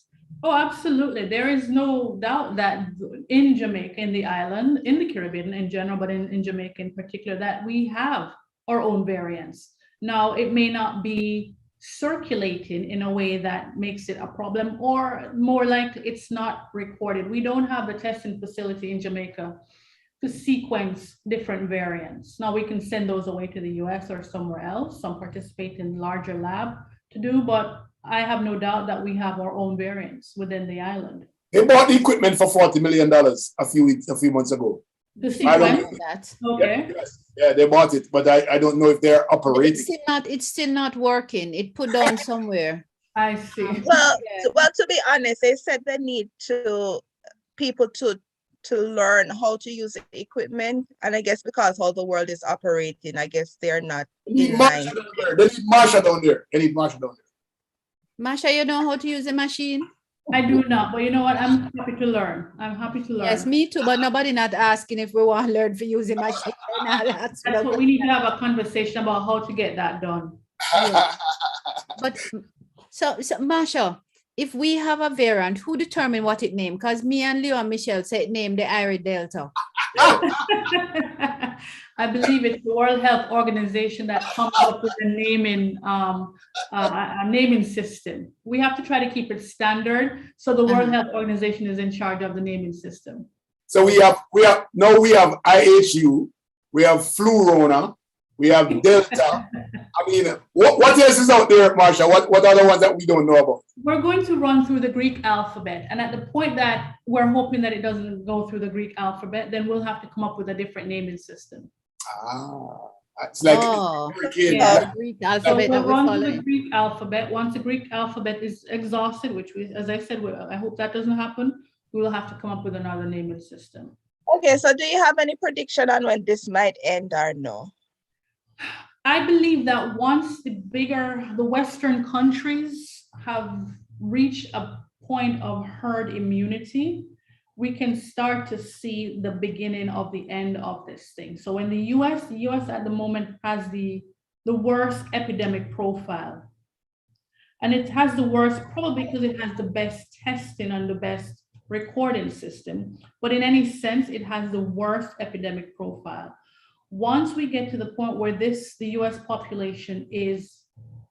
Oh, absolutely. There is no doubt that in Jamaica, in the island, in the Caribbean in general, but in Jamaica in particular, that we have our own variants. Now, it may not be circulating in a way that makes it a problem, or more likely it's not recorded. We don't have a testing facility in Jamaica to sequence different variants. Now, we can send those away to the US or somewhere else. Some participate in larger lab to do, but I have no doubt that we have our own variants within the island. They bought the equipment for $40 million a few months ago. The I don't sequence, know. That. okay. Yeah, they bought it, but I don't know if they're operating. It's still not working. It put down somewhere. I see. Well, Yeah. to be honest, they said they need people to learn how to use the equipment, and I guess because how the world is operating, I guess they're not They need in Marsha line. down there. They need Marsha down there. They need Marsha down there. Marsha, you know how to use a machine? I do not, but you know what? I'm happy to learn. I'm happy to learn. Yes, me too, but nobody not asking if we want to learn for using machine and all that. That's what we need to have a conversation about how to get that done. But so Marsha, if we have a variant, who determine what it named? Because me and Leo and Michelle said it named the Irie Delta. I believe it's the World Health Organization that comes up with a naming system. We have to try to keep it standard. So the World Health Organization is in charge of the naming system. So we have IHU, we have FLURONA, we have Delta. I mean, what else is out there, Marsha? What are the ones that we don't know about? We're going to run through the Greek alphabet. And at the point that we're hoping that it doesn't go through the Greek alphabet, then we'll have to come up with a different naming system. It's like Yeah. Greek So alphabet we'll that we run follow. through the Greek alphabet. Once the Greek alphabet is exhausted, which we, as I said, I hope that doesn't happen, we will have to come up with another naming system. Okay, so do you have any prediction on when this might end or no? I believe that once the Western countries have reached a point of herd immunity, we can start to see the beginning of the end of this thing. So in the US at the moment has the worst epidemic profile. And it has the worst probably because it has the best testing and the best recording system. But in any sense, it has the worst epidemic profile. Once we get to the point where the US population is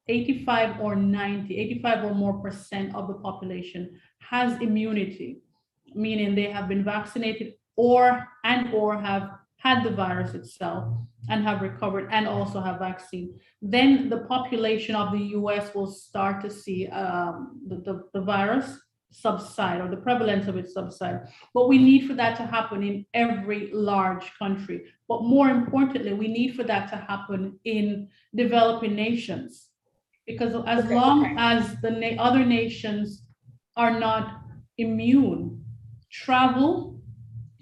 85 or more % of the population has immunity, meaning they have been vaccinated or have had the virus itself and have recovered and also have vaccine, then the population of the US will start to see the virus subside, or the prevalence of it subside. But we need for that to happen in every large country. But more importantly, we need for that to happen in developing nations, because as long as the other nations are not immune, travel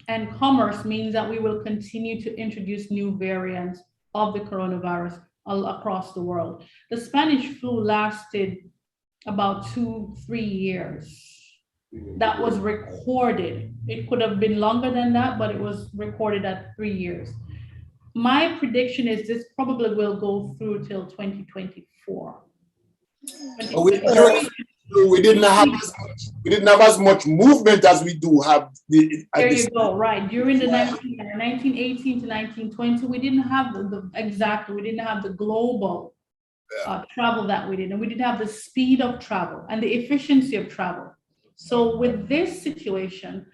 and commerce means that we will continue to introduce new variants of the coronavirus across the world. The Spanish flu lasted about 2-3 years. That was recorded. It could have been longer than that, but it was recorded at 3 years. My prediction is this probably will go through till 2024. We didn't have as much movement as we do have. There you go, right. During the 1918 to 1920, we didn't have we didn't have the global travel that we did, and we didn't have the speed of travel and the efficiency of travel. So with this situation,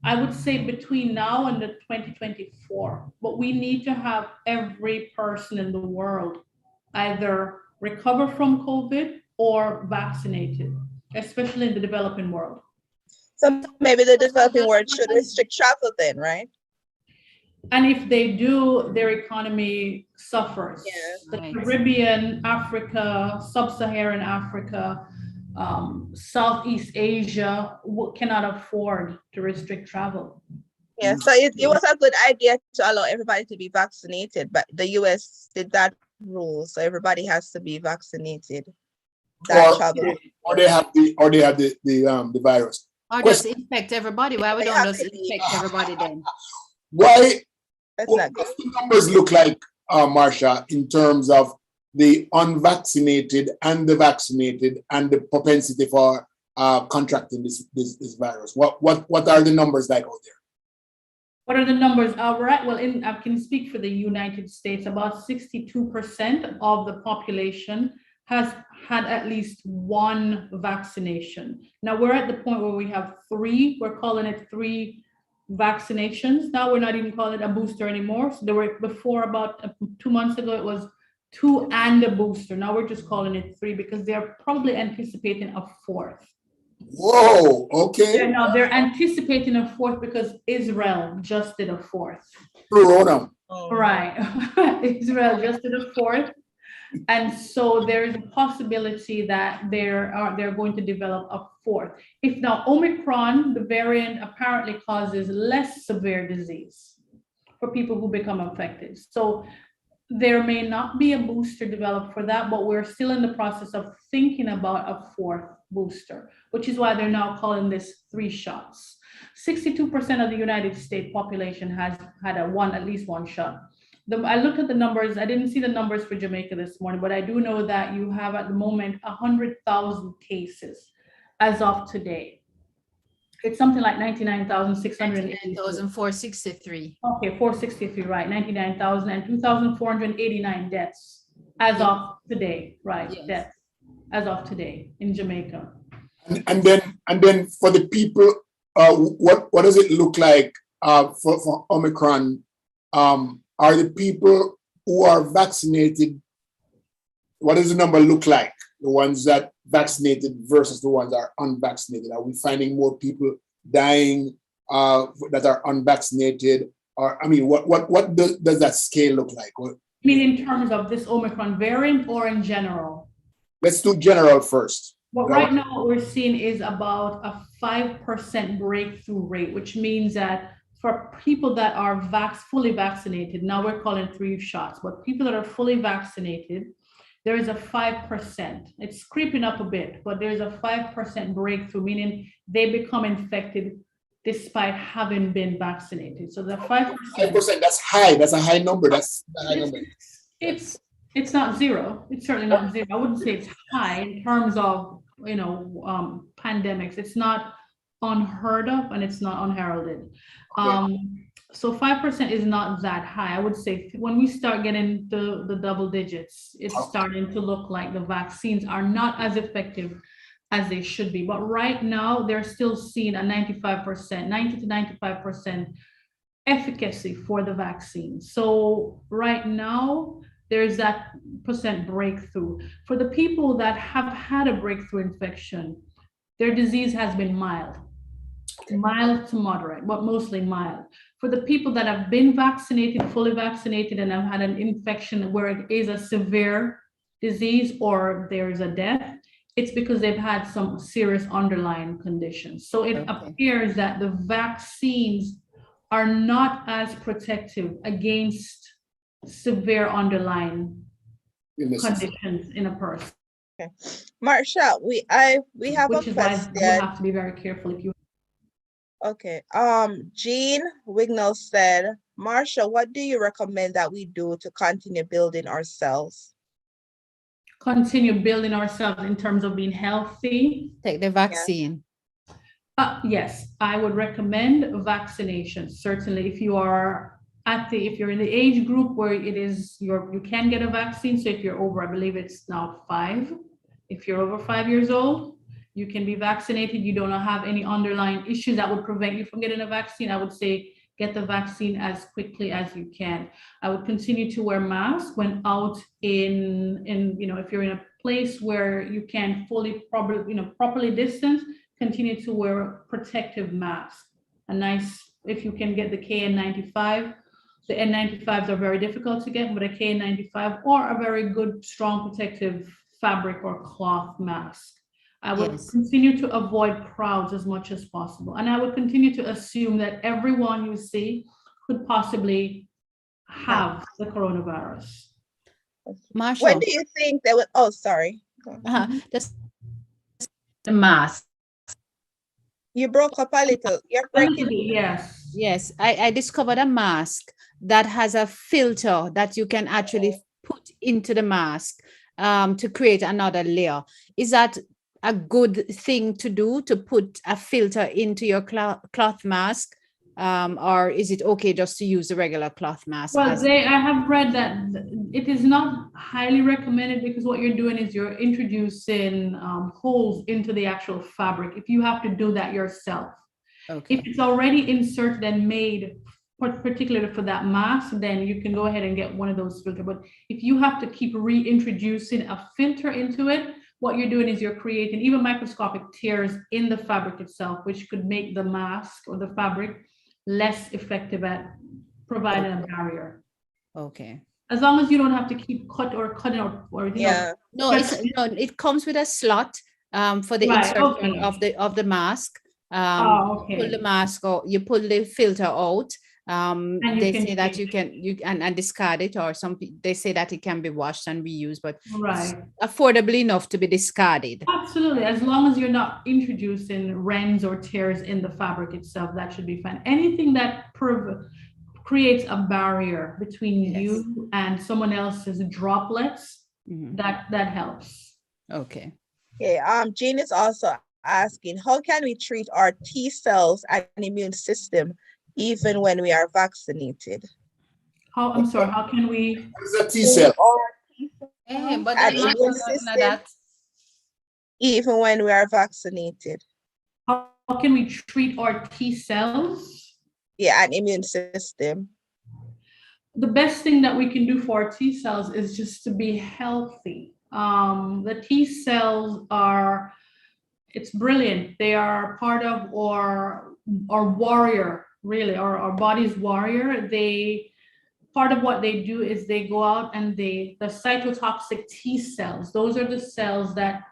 I would say between now and the 2024, but we need to have every person in the world either recover from COVID or vaccinated, especially in the developing world. So maybe the developing world should restrict travel then, right? And if they do, their economy suffers. Yeah. The Caribbean, Africa, Sub-Saharan Africa, Southeast Asia cannot afford to restrict travel. Yeah, so it was a good idea to allow everybody to be vaccinated, but the US did that rule, so everybody has to be vaccinated. Or they have the virus. Or just infect everybody. Why we don't just infect everybody then? Why? That's What not good. does the numbers look like, Marsha, in terms of the unvaccinated and the vaccinated and the propensity for contracting this virus? What are the numbers like out there? What are the numbers? Right. Well, I can speak for the United States. About 62% of the population has had at least one vaccination. Now we're at the point where we have three. We're calling it 3 vaccinations. Now we're not even calling it a booster anymore. So there were before, about 2 months ago, it was 2 and a booster. Now we're just calling it 3 because they're probably anticipating a 4th. Whoa, okay. They're anticipating a 4th because Israel just did a 4th. FLURONA. Right. Israel just did a 4th. And so there is a possibility that they're going to develop a 4th. If now Omicron, the variant, apparently causes less severe disease for people who become affected. So there may not be a booster developed for that, but we're still in the process of thinking about a 4th booster, which is why they're now calling this 3 shots. 62% of the United States population has had at least one shot. I looked at the numbers. I didn't see the numbers for Jamaica this morning, but I do know that you have at the moment 100,000 cases as of today. It's something like 99,680. 99,463. Okay, 463, right? 99,000 and 2,489 deaths as of today, right? Yes. Deaths as of today in Jamaica. And then for the people, what does it look like for Omicron? Are the people who are vaccinated, what does the number look like? The ones that vaccinated versus the ones that are unvaccinated? Are we finding more people dying that are unvaccinated? Or, I mean, what does that scale look like? I mean, in terms of this Omicron variant or in general? Let's do general first. Well, right now what we're seeing is about a 5% breakthrough rate, which means that for people that are fully vaccinated, now we're calling 3 shots, but people that are fully vaccinated, there is a 5%. It's creeping up a bit, but there's a 5% breakthrough, meaning they become infected despite having been vaccinated. So the 5%. 5%, that's high. That's a high number. That's a high number. It's not zero. It's certainly not zero. I wouldn't say it's high in terms of, pandemics. It's not unheard of and it's not unheralded. So 5% is not that high. I would say when we start getting the double digits, it's starting to look like the vaccines are not as effective as they should be. But right now, they're still seeing a 90 to 95% efficacy for the vaccine. So right now, there's that percent breakthrough. For the people that have had a breakthrough infection, their disease has been mild to moderate, but mostly mild. For the people that have been vaccinated, fully vaccinated, and have had an infection where it is a severe disease or there's a death, it's because they've had some serious underlying conditions. So it appears that the vaccines are not as protective against severe underlying conditions in a person. Okay. Marsha, we have a question. Why you have to be very careful if you. Okay. Jean Wignall said, Marsha, what do you recommend that we do to continue building ourselves? Continue building ourselves in terms of being healthy. Take the vaccine. Yes, I would recommend vaccination. Certainly, if you are if you're in the age group where it is you can get a vaccine. So if you're over, I believe it's now 5. If you're over 5 years old, you can be vaccinated. You don't have any underlying issues that would prevent you from getting a vaccine. I would say get the vaccine as quickly as you can. I would continue to wear masks when out in if you're in a place where you can properly distance, continue to wear protective masks. If you can get the KN95, the N95s are very difficult to get, but a KN95 or a very good, strong protective fabric or cloth mask. I would Yes. continue to avoid crowds as much as possible. And I would continue to assume that everyone you see could possibly have the coronavirus. Marsha, When do you think they will? Oh, sorry. just the mask. You broke up a little. You're breaking. Yes. Yes, I discovered a mask that has a filter that you can actually put into the mask to create another layer. Is that a good thing to do, to put a filter into your cloth mask? Or is it okay just to use the regular cloth mask? Well, I have read that it is not highly recommended, because what you're doing is you're introducing holes into the actual fabric. If you have to do that yourself. Okay. If it's already inserted and made particularly for that mask, then you can go ahead and get one of those filters. But if you have to keep reintroducing a filter into it, what you're doing is you're creating even microscopic tears in the fabric itself, which could make the mask or the fabric less effective at providing a barrier. Okay. As long as you don't have to keep cutting or Yeah. No, it comes with a slot for the Right, insertion okay. of the mask. Okay. Pull the mask or you pull the filter out. They say that you can discard it, or they say that it can be washed and reused, but Right. affordably enough to be discarded. Absolutely. As long as you're not introducing rents or tears in the fabric itself, that should be fine. Anything that creates a barrier between you and someone else's droplets, that helps. Okay. Okay. Jean is also asking, how can we treat our T cells and immune system even when we are vaccinated? I'm sorry, how can we? It's a T cell. But And immune system, even when we are vaccinated. How can we treat our T cells? Yeah, and immune system. The best thing that we can do for our T cells is just to be healthy. The T cells it's brilliant. They are part of our warrior, really, our body's warrior. Part of what they do is they go out and the cytotoxic T cells, those are the cells that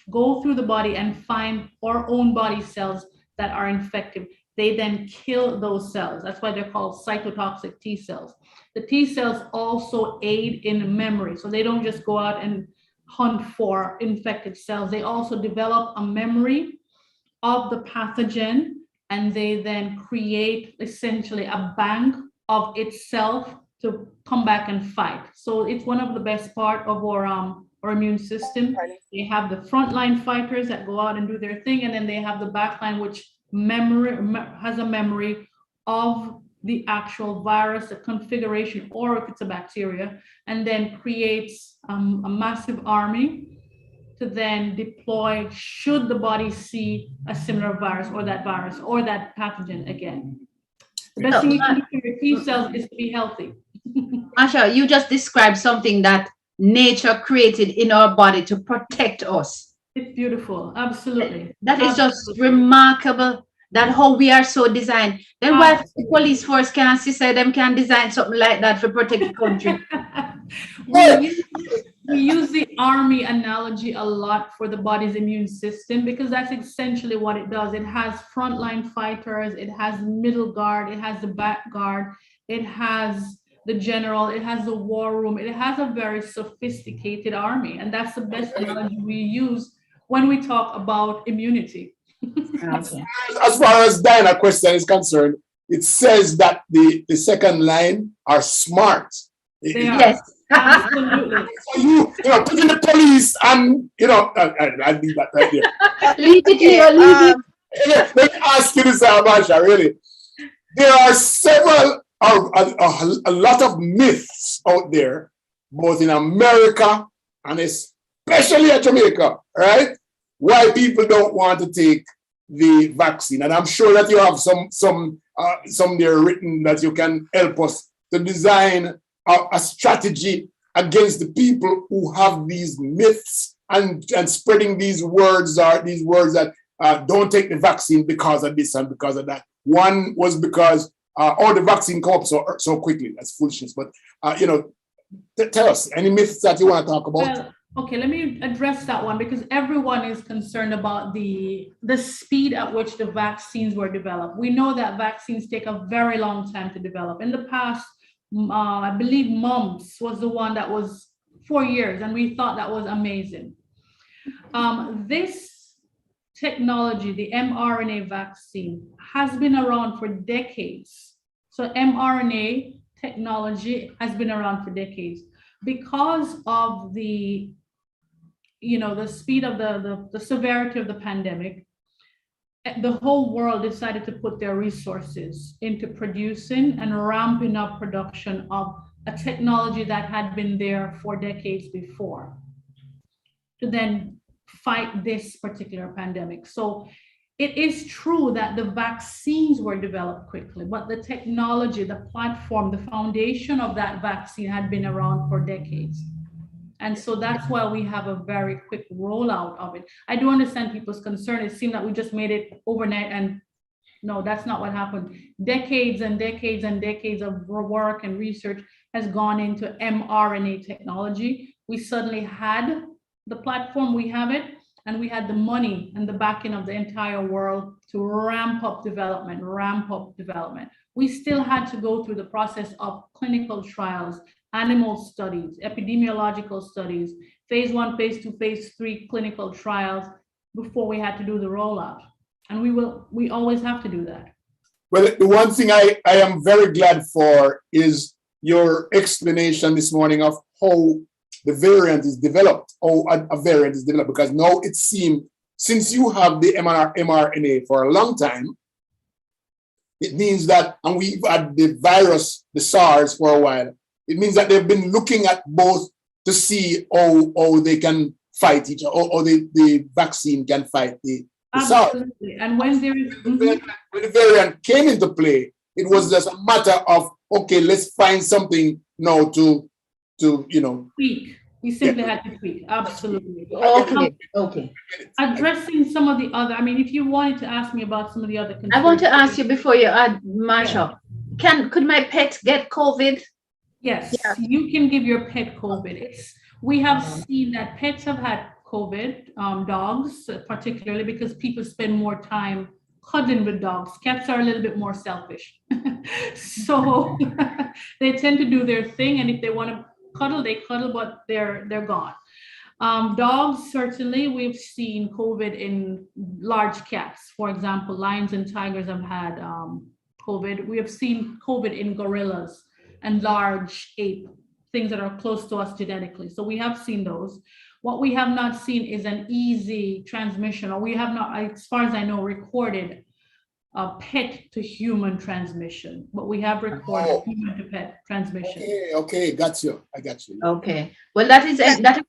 go through the body and find our own body cells that are infected. They then kill those cells. That's why they're called cytotoxic T cells. The T cells also aid in memory. So they don't just go out and hunt for infected cells. They also develop a memory of the pathogen, and they then create essentially a bank of itself to come back and fight. So it's one of the best part of our immune system. They have the frontline fighters that go out and do their thing, and then they have the backline, which has a memory of the actual virus, the configuration, or if it's a bacteria, and then creates a massive army to then deploy should the body see a similar virus or that pathogen again. The best thing you can do for your T cells is to be healthy. Marsha, you just described something that nature created in our body to protect us. It's beautiful, absolutely. That is just remarkable, that how we are so designed. Then why the police force can't say them can design something like that for protect the country? We use the army analogy a lot for the body's immune system, because that's essentially what it does. It has frontline fighters, it has middle guard, it has the back guard, it has the general, it has the war room, it has a very sophisticated army. And that's the best analogy we use when we talk about immunity. Okay. As far as Diana's question is concerned, it says that the second line are smart. They are. Yes. Absolutely. You know, putting the police and, I'll leave that right there. Leave it here, leave it. Let me ask you this, Marsha, really. There are several, a lot of myths out there, both in America and especially in Jamaica, right? Why people don't want to take the vaccine. And I'm sure that you have some there written that you can help us to design a strategy against the people who have these myths and spreading these words that don't take the vaccine because of this and because of that. One was because the vaccine come up so quickly. That's foolishness. But tell us any myths that you want to talk about. Well, Okay, let me address that one because everyone is concerned about the speed at which the vaccines were developed. We know that vaccines take a very long time to develop. In the past, I believe mumps was the one that was 4 years, and we thought that was amazing. This technology, the mRNA vaccine, has been around for decades. So mRNA technology has been around for decades. Because of the speed of the severity of the pandemic, the whole world decided to put their resources into producing and ramping up production of a technology that had been there for decades before to then fight this particular pandemic. So it is true that the vaccines were developed quickly, but the technology, the platform, the foundation of that vaccine had been around for decades. And so that's why we have a very quick rollout of it. I do understand people's concern. It seemed that we just made it overnight, and no, that's not what happened. Decades and decades and decades of work and research has gone into mRNA technology. We suddenly had the platform, we have it, and we had the money and the backing of the entire world to ramp up development. We still had to go through the process of clinical trials, animal studies, epidemiological studies, phase 1, phase 2, phase 3 clinical trials before we had to do the rollout. And we always have to do that. Well, the one thing I am very glad for is your explanation this morning of how the variant is developed, how a variant is developed, because now it seems, since you have the mRNA for a long time, it means that, and we've had the virus, the SARS for a while, it means that they've been looking at both to see how they can fight each other, or the vaccine can fight the SARS. Absolutely. And when there is when the variant came into play, it was just a matter of, okay, let's find something now to tweak. We simply had to tweak. Absolutely. Okay. Addressing some of the other, I mean, if you wanted to ask me about some of the other concerns. I want to ask you before you add, Marsha, could my pet get COVID? Yes, you can give your pet COVID. We have seen that pets have had COVID, dogs particularly, because people spend more time cuddling with dogs. Cats are a little bit more selfish. So they tend to do their thing, and if they want to cuddle, they cuddle, but they're gone. Dogs, certainly, we've seen COVID in large cats. For example, lions and tigers have had COVID. We have seen COVID in gorillas and large ape, things that are close to us genetically. So we have seen those. What we have not seen is an easy transmission, or we have not, as far as I know, recorded a pet to human transmission, but we have recorded human to pet transmission. Okay, got you. I got you. Okay. Well, that is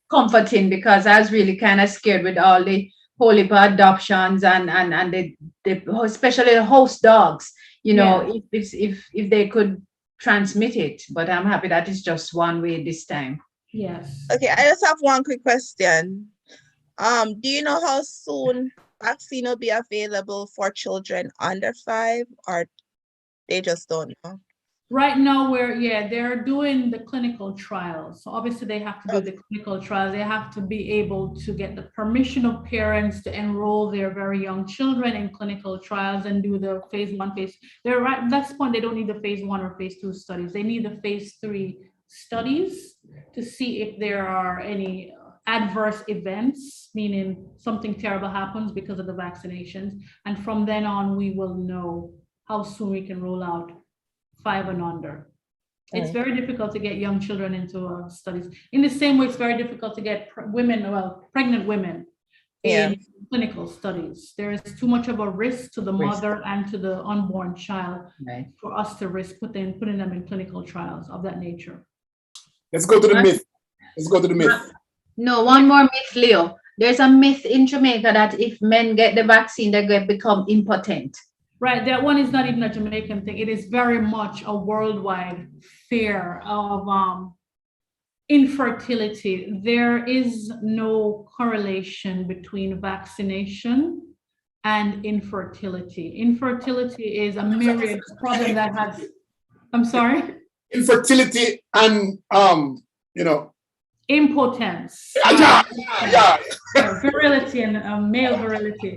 comforting, because I was really kind of scared with all the holy adoptions and the especially the host dogs, if they could transmit it, but I'm happy that it's just one way this time. Yes. Okay, I just have one quick question. Do you know how soon vaccine will be available for children under 5, or they just don't know? Right now, they're doing the clinical trials. So obviously they have to do the clinical trials. They have to be able to get the permission of parents to enroll their very young children in clinical trials and do the phase 1, phase. They're right at that point, they don't need the phase 1 or phase 2 studies. They need the phase 3 studies to see if there are any adverse events, meaning something terrible happens because of the vaccinations. And from then on, we will know how soon we can roll out 5 and under. It's very difficult to get young children into studies. In the same way, it's very difficult to get pregnant women in clinical studies. There is too much of a risk to the mother and to the unborn child for us to risk putting them in clinical trials of that nature. Let's go to the myth. No, one more myth, Leo. There's a myth in Jamaica that if men get the vaccine, they become impotent. Right, that one is not even a Jamaican thing. It is very much a worldwide fear of infertility. There is no correlation between vaccination and infertility. Infertility is a myriad problem that has, I'm sorry? Infertility and, impotence, Yeah. virility and male virility.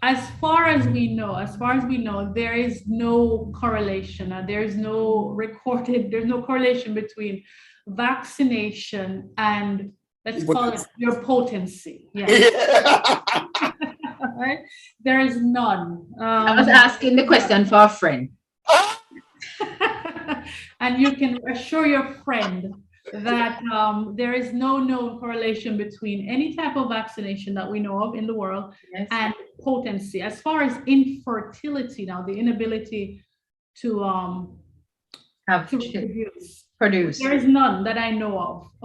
As far as we know, there is no correlation. There's no correlation between vaccination and, let's call it, your potency. Yeah. Right? There is none. I was asking the question for a friend. And you can assure your friend that there is no known correlation between any type of vaccination that we know of in the world and potency. As far as infertility now, the inability to produce, there is none that I know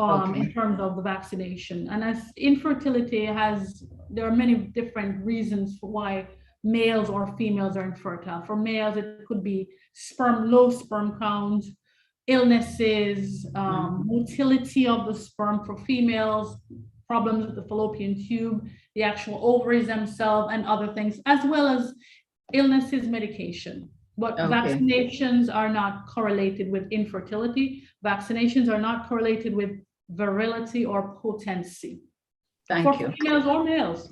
of in terms of the vaccination. And as infertility there are many different reasons for why males or females are infertile. For males, it could be low sperm count, illnesses, motility of the sperm. For females, problems with the fallopian tube, the actual ovaries themselves, and other things, as well as illnesses, medication. But vaccinations are not correlated with infertility. Vaccinations are not correlated with virility or potency. For females or males.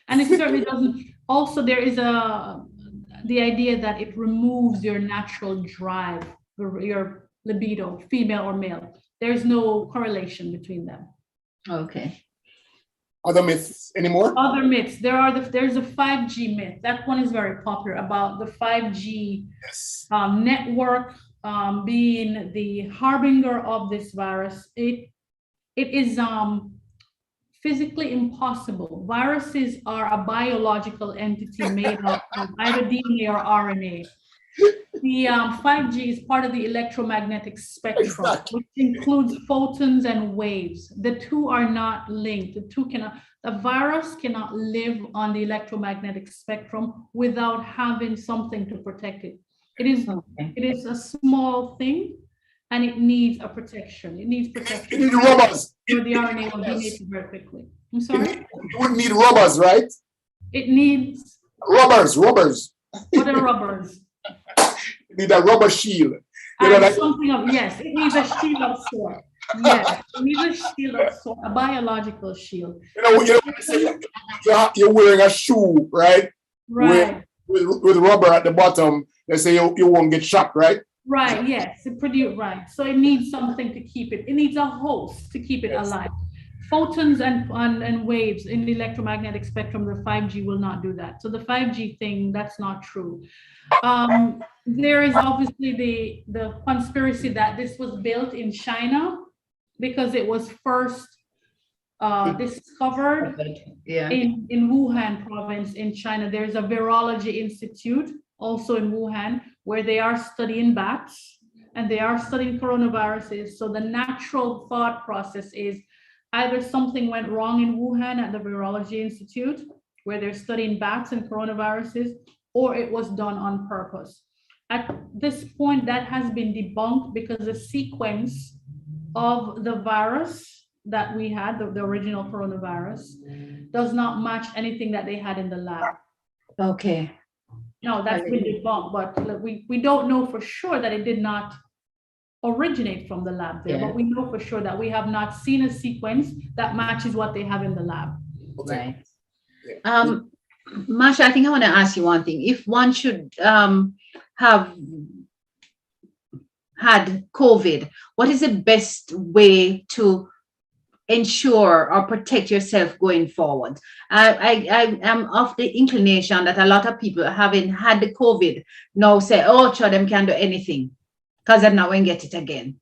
And it certainly doesn't. Also, there is the idea that it removes your natural drive, your libido, female or male. There's no correlation between them. Okay. Other myths anymore? Other myths. There's a 5G myth. That one is very popular, about the 5G network being the harbinger of this virus. It is physically impossible. Viruses are a biological entity made up of either DNA or RNA. The 5G is part of the electromagnetic spectrum, which includes photons and waves. The two are not linked. The virus cannot live on the electromagnetic spectrum without having something to protect it. It is a small thing, and it needs a protection. It needs protection. It needs rubbers. So the RNA will denature very quickly. I'm sorry? It would need rubbers, right? It needs rubbers. What are rubbers? It needs a rubber shield. Yes, it needs a shield of sort. Yes, it needs a shield of sort, a biological shield. You're wearing a shoe, right? Right. With rubber at the bottom. They say you won't get shocked, right? Right, yes, right. So it needs something to keep it. It needs a host to keep it alive. Photons and waves in the electromagnetic spectrum, the 5G will not do that. So the 5G thing, that's not true. There is obviously the conspiracy that this was built in China because it was first discovered in Wuhan province in China. There's a virology institute also in Wuhan where they are studying bats and they are studying coronaviruses. So the natural thought process is either something went wrong in Wuhan at the Virology Institute, where they're studying bats and coronaviruses, or it was done on purpose. At this point, that has been debunked because the sequence of the virus that we had, the original coronavirus, does not match anything that they had in the lab. Okay. No, that's been debunked, but we don't know for sure that it did not originate from the lab there, but we know for sure that we have not seen a sequence that matches what they have in the lab. Right. Marsha, I think I want to ask you one thing. If one should have had COVID, what is the best way to ensure or protect yourself going forward? I am of the inclination that a lot of people having had the COVID now say, oh, sure, them can't do anything because they're not going to get it again.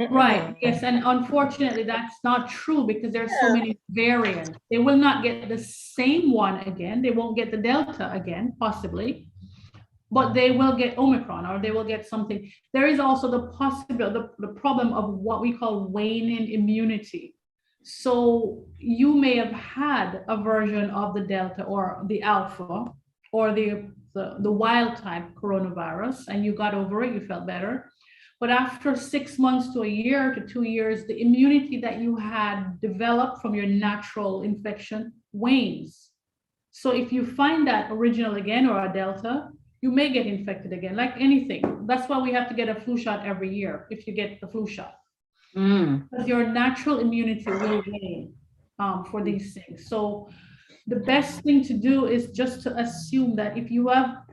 Right, yes, and unfortunately that's not true because there are so many variants. They will not get the same one again. They won't get the Delta again, possibly, but they will get Omicron or they will get something. There is also the possibility, the problem of what we call waning immunity. So you may have had a version of the Delta or the Alpha or the wild type coronavirus and you got over it, you felt better. But after 6 months to a year to 2 years, the immunity that you had developed from your natural infection wanes. So if you find that original again or a Delta, you may get infected again, like anything. That's why we have to get a flu shot every year if you get the flu shot. because your natural immunity will wane for these things. So the best thing to do is just to assume that if you have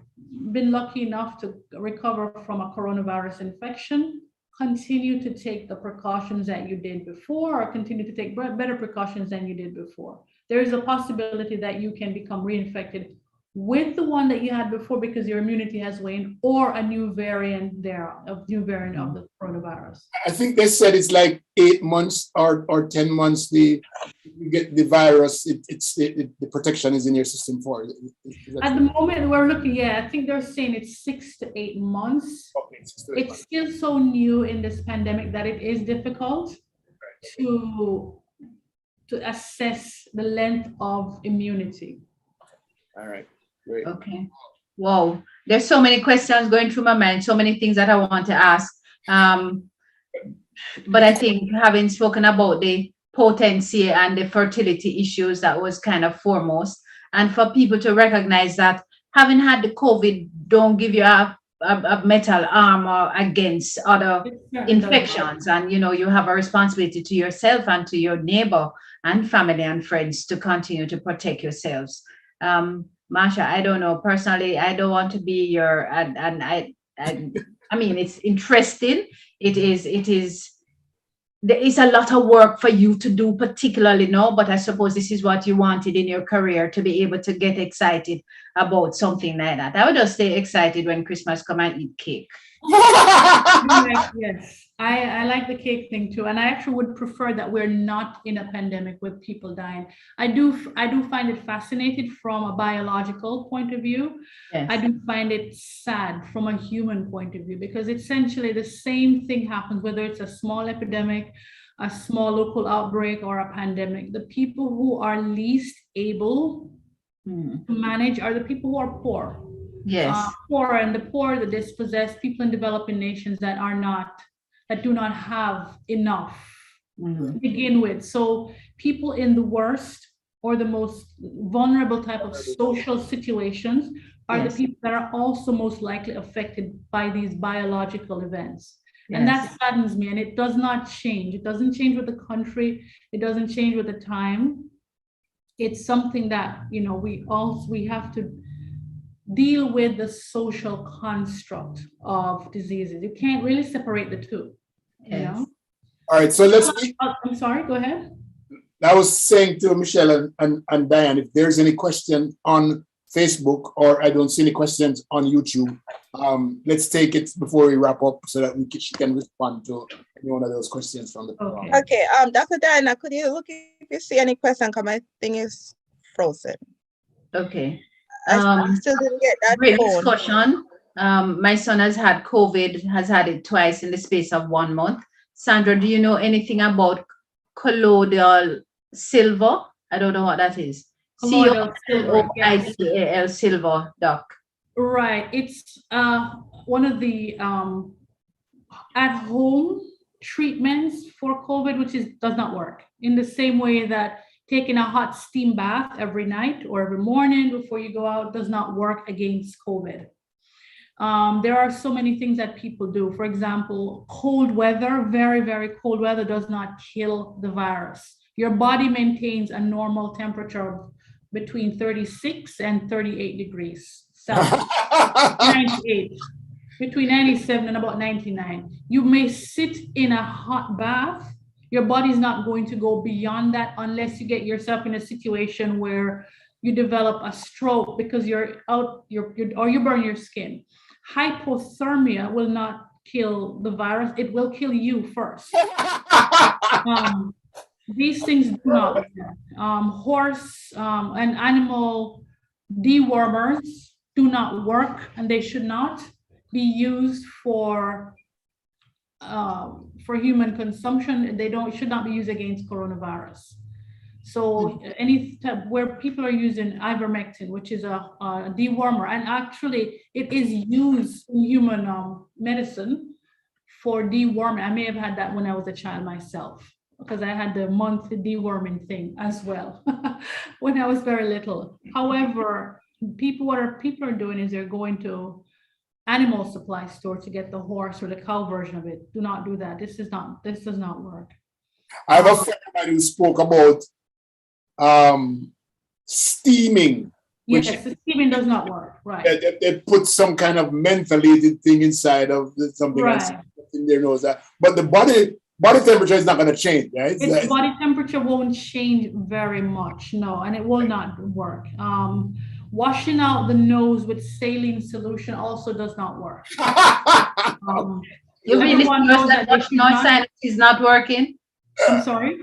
been lucky enough to recover from a coronavirus infection, continue to take the precautions that you did before, or continue to take better precautions than you did before. There is a possibility that you can become reinfected with the one that you had before because your immunity has waned, or a new variant of the coronavirus. I think they said it's like 8 months or 10 months. You get the virus. The protection is in your system for it. At the moment we're looking, I think they're saying it's 6 to 8 months. Okay, It's still so new in this pandemic that it is difficult to assess the length of immunity. All right. Great. Okay. Wow. There's so many questions going through my mind, so many things that I want to ask. But I think having spoken about the potency and the fertility issues, that was kind of foremost. And for people to recognize that having had the COVID don't give you a metal armor against other infections. And, you have a responsibility to yourself and to your neighbor and family and friends to continue to protect yourselves. Marsha, I don't know. Personally, I don't want to be your, I mean, it's interesting. There is a lot of work for you to do, particularly now, but I suppose this is what you wanted in your career, to be able to get excited about something like that. I would just stay excited when Christmas come and eat cake. Yes, I like the cake thing too, and I actually would prefer that we're not in a pandemic with people dying. I do find it fascinating from a biological point of view. Yes. I do find it sad from a human point of view, because essentially the same thing happens whether it's a small epidemic, a small local outbreak, or a pandemic. The people who are least able to manage are the people who are poor. Yes. The dispossessed, people in developing nations that do not have enough to begin with. So people in the worst or the most vulnerable type of social situations are the people that are also most likely affected by these biological events. Yes. And that saddens me, and it does not change. It doesn't change with the country. It doesn't change with the time. It's something that, we have to deal with the social construct of diseases. You can't really separate the two. Yes. All right, so let's. I'm sorry, go ahead. I was saying to Michelle and Diane, if there's any question on Facebook, or I don't see any questions on YouTube, let's take it before we wrap up so that she can respond to any one of those questions from the program. Okay, Dr. Diana, could you look if you see any question? Because my thing is frozen. Okay. I still didn't get that great phone. discussion. My son has had COVID, has had it twice in the space of 1 month. Sandra, do you know anything about colloidal silver? I don't know what that is. Colloidal silver, yes. COIDAL silver, Doc. Right. It's one of the at-home treatments for COVID, which does not work. In the same way that taking a hot steam bath every night or every morning before you go out does not work against COVID. There are so many things that people do. For example, cold weather, very, very cold weather does not kill the virus. Your body maintains a normal temperature of between 36 and 38 degrees Celsius. 98, between 97 and about 99. You may sit in a hot bath. Your body's not going to go beyond that unless you get yourself in a situation where you develop a stroke because or you burn your skin. Hypothermia will not kill the virus. It will kill you first. These things do not work. Horse and animal dewormers do not work, and they should not be used for human consumption. They should not be used against coronavirus. So any type where people are using ivermectin, which is a dewormer, and actually it is used in human medicine for deworming. I may have had that when I was a child myself, because I had the monthly deworming thing as well when I was very little. However, what people are doing is they're going to animal supply store to get the horse or the cow version of it. Do not do that. This does not work. I have a friend who spoke about steaming. Yes, the steaming does not work. Right. They put some kind of mentholated thing inside of something else in their nose. But the body temperature is not going to change, right? Its body temperature won't change very much, no, and it will not work. Washing out the nose with saline solution also does not work. You mean it's sinus is not working? I'm sorry?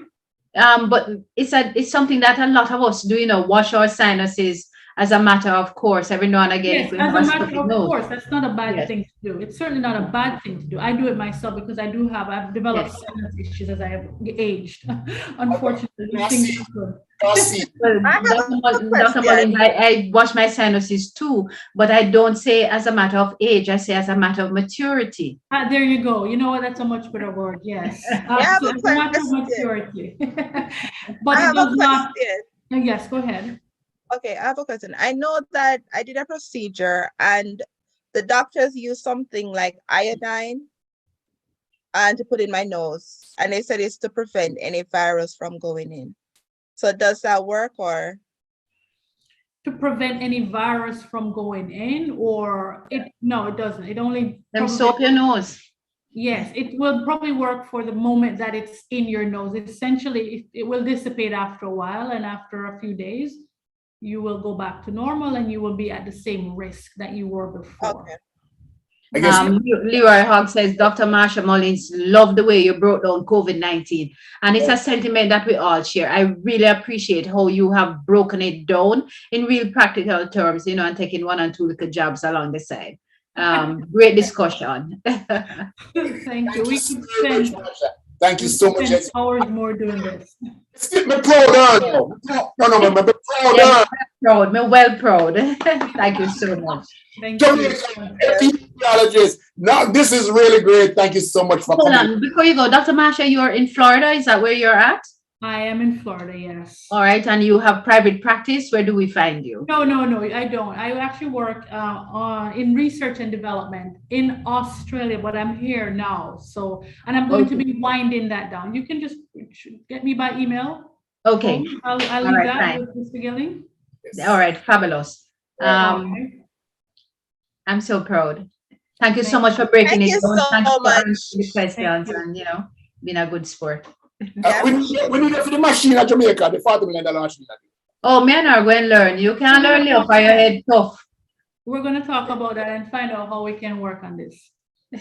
But it's something that a lot of us do, wash our sinuses as a matter of course every now and again. Yes, as a matter of course, that's not a bad thing to do. It's certainly not a bad thing to do. I do it myself because I've developed sinus issues as I have aged. Unfortunately, things happen. Dr. Mullings, I wash my sinuses too, but I don't say as a matter of age. I say as a matter of maturity. There you go. You know what? That's a much better word. Yes. So it's a matter of maturity. But it does not. Yes, go ahead. Okay, I have a question. I know that I did a procedure and the doctors used something like iodine and to put in my nose. And they said it's to prevent any virus from going in. So does that work or? To prevent any virus from going in or no, it doesn't. It only. Then soap your nose. Yes, it will probably work for the moment that it's in your nose. Essentially, it will dissipate after a while and after a few days. You will go back to normal and you will be at the same risk that you were before. Okay. Leroy Hogg says, Dr. Marsha Mullings, love the way you broke down COVID-19. And it's a sentiment that we all share. I really appreciate how you have broken it down in real practical terms, and taking 1 and 2 little jobs along the side. Great discussion. Thank you. We could spend Thank you so much. Hours more doing this. Me proud. Me well proud. Thank you so much. Thank you. Epidemiologist. Now this is really great. Thank you so much for coming. Hold on. Before you go, Dr. Marsha, you're in Florida. Is that where you're at? I am in Florida, yes. All right. And you have private practice. Where do we find you? No, I don't. I actually work in research and development in Australia, but I'm here now. So, and I'm going to be winding that down. You can just get me by email. Okay. I'll leave that with Mr. Gilling. All right. Fabulous. I'm so proud. Thank you so much for breaking it down. Thank you for answering the questions and, being a good sport. We need it for the machine at Jamaica, the $40 million machine. Oh, men are going to learn. You can't learn little for your head tough. We're going to talk about that and find out how we can work on this.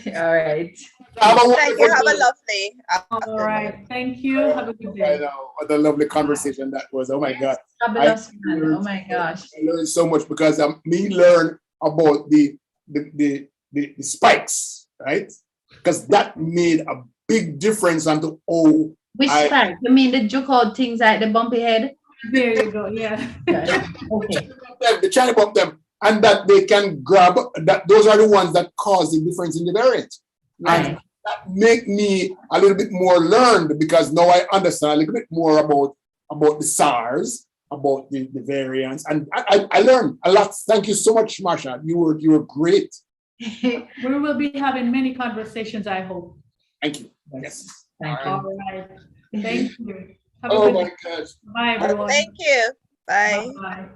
All right. Thank you. Have a lovely. All right. Thank you. Have a good day. I know. What a lovely conversation that was. Oh my God. Fabulous, man. Oh my gosh. I learned so much because me learn about the spikes, right? Because that made a big difference onto which spike? You mean the joke out things like the bumpy head? There you go. Yeah. Okay. The China bump them, and that they can grab that. Those are the ones that cause the difference in the variant. Right. And that make me a little bit more learned because now I understand a little bit more about the SARS, about the variants, and I learned a lot. Thank you so much, Marsha. You were great. We will be having many conversations, I hope. Thank you. Yes. Thank you. All right. Thank you. Have Oh a my good gosh. Bye, everyone. Thank you. Bye. Bye.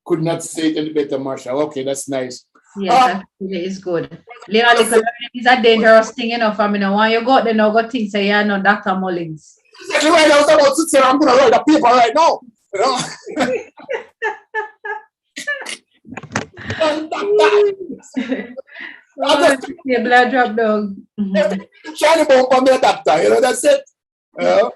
Could not say it any better, Marsha. Okay, that's nice. Yes, that really is good. Little is a dangerous thing, for me. Now, when you go out there, now go think say you're not Dr. Mullings. Exactly right. I was about to say I'm going to write a paper right now. Blood drop down. Shiny bump on the adapter, that's it. Yeah.